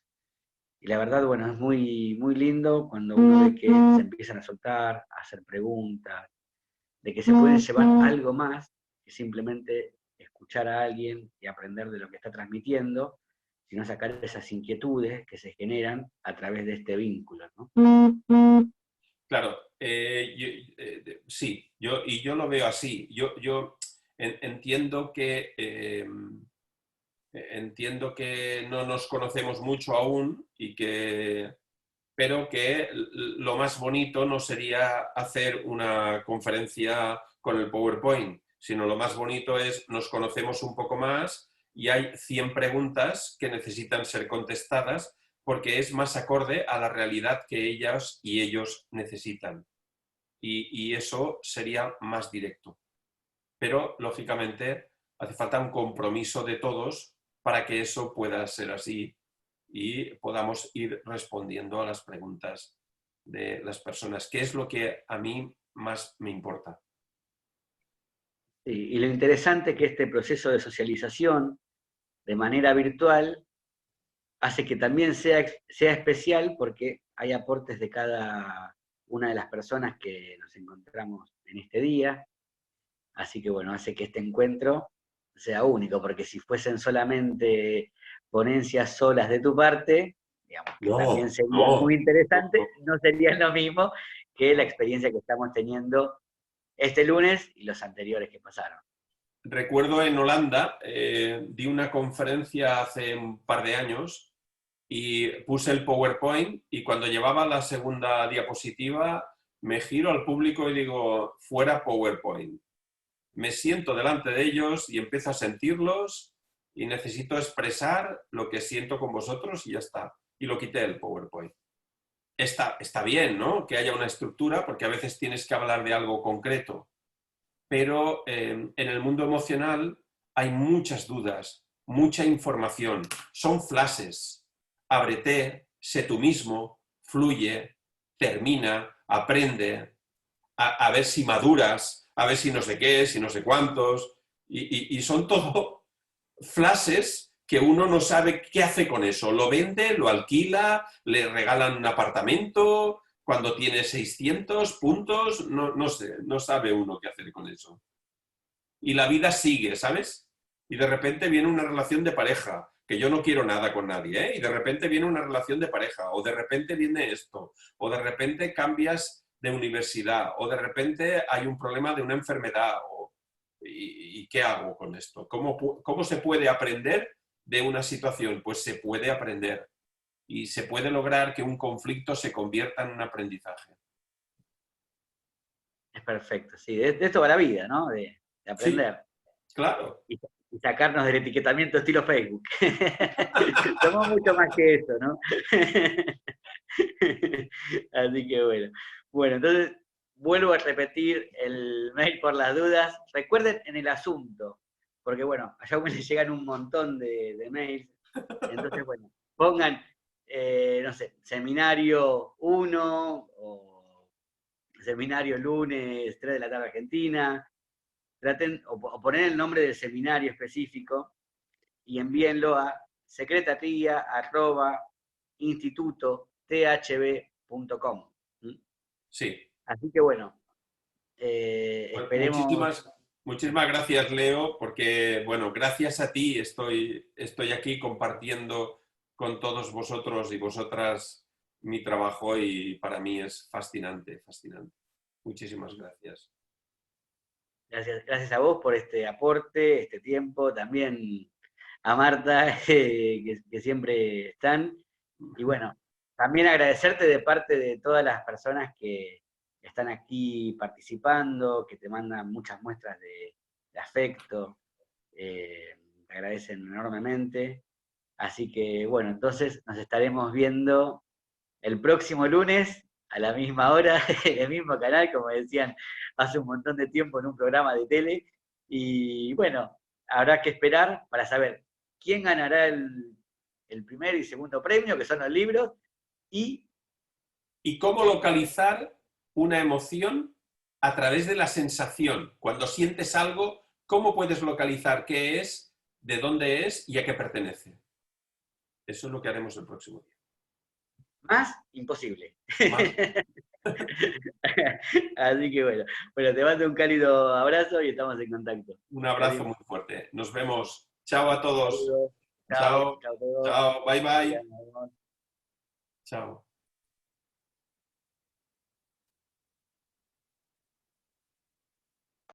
Y la verdad, bueno, es muy, muy lindo cuando uno ve que se empiezan a soltar, a hacer preguntas, de que se pueden llevar algo más que simplemente escuchar a alguien y aprender de lo que está transmitiendo, sino sacar esas inquietudes que se generan a través de este vínculo, ¿no? claro. Sí, yo lo veo así. Yo entiendo entiendo que no nos conocemos mucho aún pero que lo más bonito no sería hacer una conferencia con el PowerPoint, sino lo más bonito es nos conocemos un poco más y hay 100 preguntas que necesitan ser contestadas porque es más acorde a la realidad que ellas y ellos necesitan. Y eso sería más directo. Pero, lógicamente, hace falta un compromiso de todos para que eso pueda ser así y podamos ir respondiendo a las preguntas de las personas, que es lo que a mí más me importa. Y lo interesante es que este proceso de socialización de manera virtual hace que también sea especial porque hay aportes de cada una de las personas que nos encontramos en este día. Así que bueno, hace que este encuentro sea único, porque si fuesen solamente ponencias solas de tu parte, digamos que también No, sería muy no, interesante, no. no sería lo mismo que la experiencia que estamos teniendo este lunes y los anteriores que pasaron. Recuerdo en Holanda, di una conferencia hace un par de años y puse el PowerPoint y cuando llevaba la segunda diapositiva me giro al público y digo, fuera PowerPoint. Me siento delante de ellos y empiezo a sentirlos y necesito expresar lo que siento con vosotros y ya está. Y lo quité el PowerPoint. Está bien, ¿no? Que haya una estructura porque a veces tienes que hablar de algo concreto, pero en el mundo emocional hay muchas dudas, mucha información, son flashes. Ábrete, sé tú mismo, fluye, termina, aprende, a ver si maduras, a ver si no sé qué, si no sé cuántos, y son todo flashes que uno no sabe qué hace con eso. Lo vende, lo alquila, le regalan un apartamento, cuando tiene 600 puntos, no sé, no sabe uno qué hacer con eso. Y la vida sigue, ¿sabes? Y de repente viene una relación de pareja, que yo no quiero nada con nadie, ¿eh? Y de repente viene una relación de pareja, o de repente viene esto, o de repente cambias de universidad, o de repente hay un problema de una enfermedad, ¿y qué hago con esto? ¿Cómo se puede aprender de una situación? Pues se puede aprender y se puede lograr que un conflicto se convierta en un aprendizaje. Es perfecto, sí, de esto va la vida, ¿no? De Sí, aprender. claro. Y y sacarnos del etiquetamiento estilo Facebook. Somos mucho más que eso, ¿no? Así que bueno. Bueno, entonces vuelvo a repetir el mail por las dudas. Recuerden en el asunto, porque bueno, a Jaume le llegan un montón de mails. Entonces, bueno, pongan, no sé, seminario 1 o seminario lunes 3 de la tarde Argentina. Traten, o poner el nombre del seminario específico y envíenlo a secretaría@institutothb.com. Sí. Así que bueno, Pues esperemos. muchísimas gracias, Leo, porque, bueno, gracias a ti estoy aquí compartiendo con todos vosotros y vosotras mi trabajo y para mí es fascinante, fascinante. Muchísimas gracias. Gracias a vos por este aporte, este tiempo, también a Marta, que siempre están. Y bueno, también agradecerte de parte de todas las personas que están aquí participando, que te mandan muchas muestras de afecto, te agradecen enormemente. Así que bueno, entonces nos estaremos viendo el próximo lunes a la misma hora, en el mismo canal, como decían hace un montón de tiempo en un programa de tele. Y bueno, habrá que esperar para saber quién ganará el primer y segundo premio, que son los libros, y cómo localizar una emoción a través de la sensación. Cuando sientes algo, ¿cómo puedes localizar qué es, de dónde es y a qué pertenece? Eso es lo que haremos el próximo día. más imposible. Más. Así que bueno, te mando un cálido abrazo y estamos en contacto. Un abrazo muy fuerte. Nos vemos. Chao a todos. Saludos. Chao, Chao. chao a todos. Chao. Bye, bye. Nos vemos. Chao.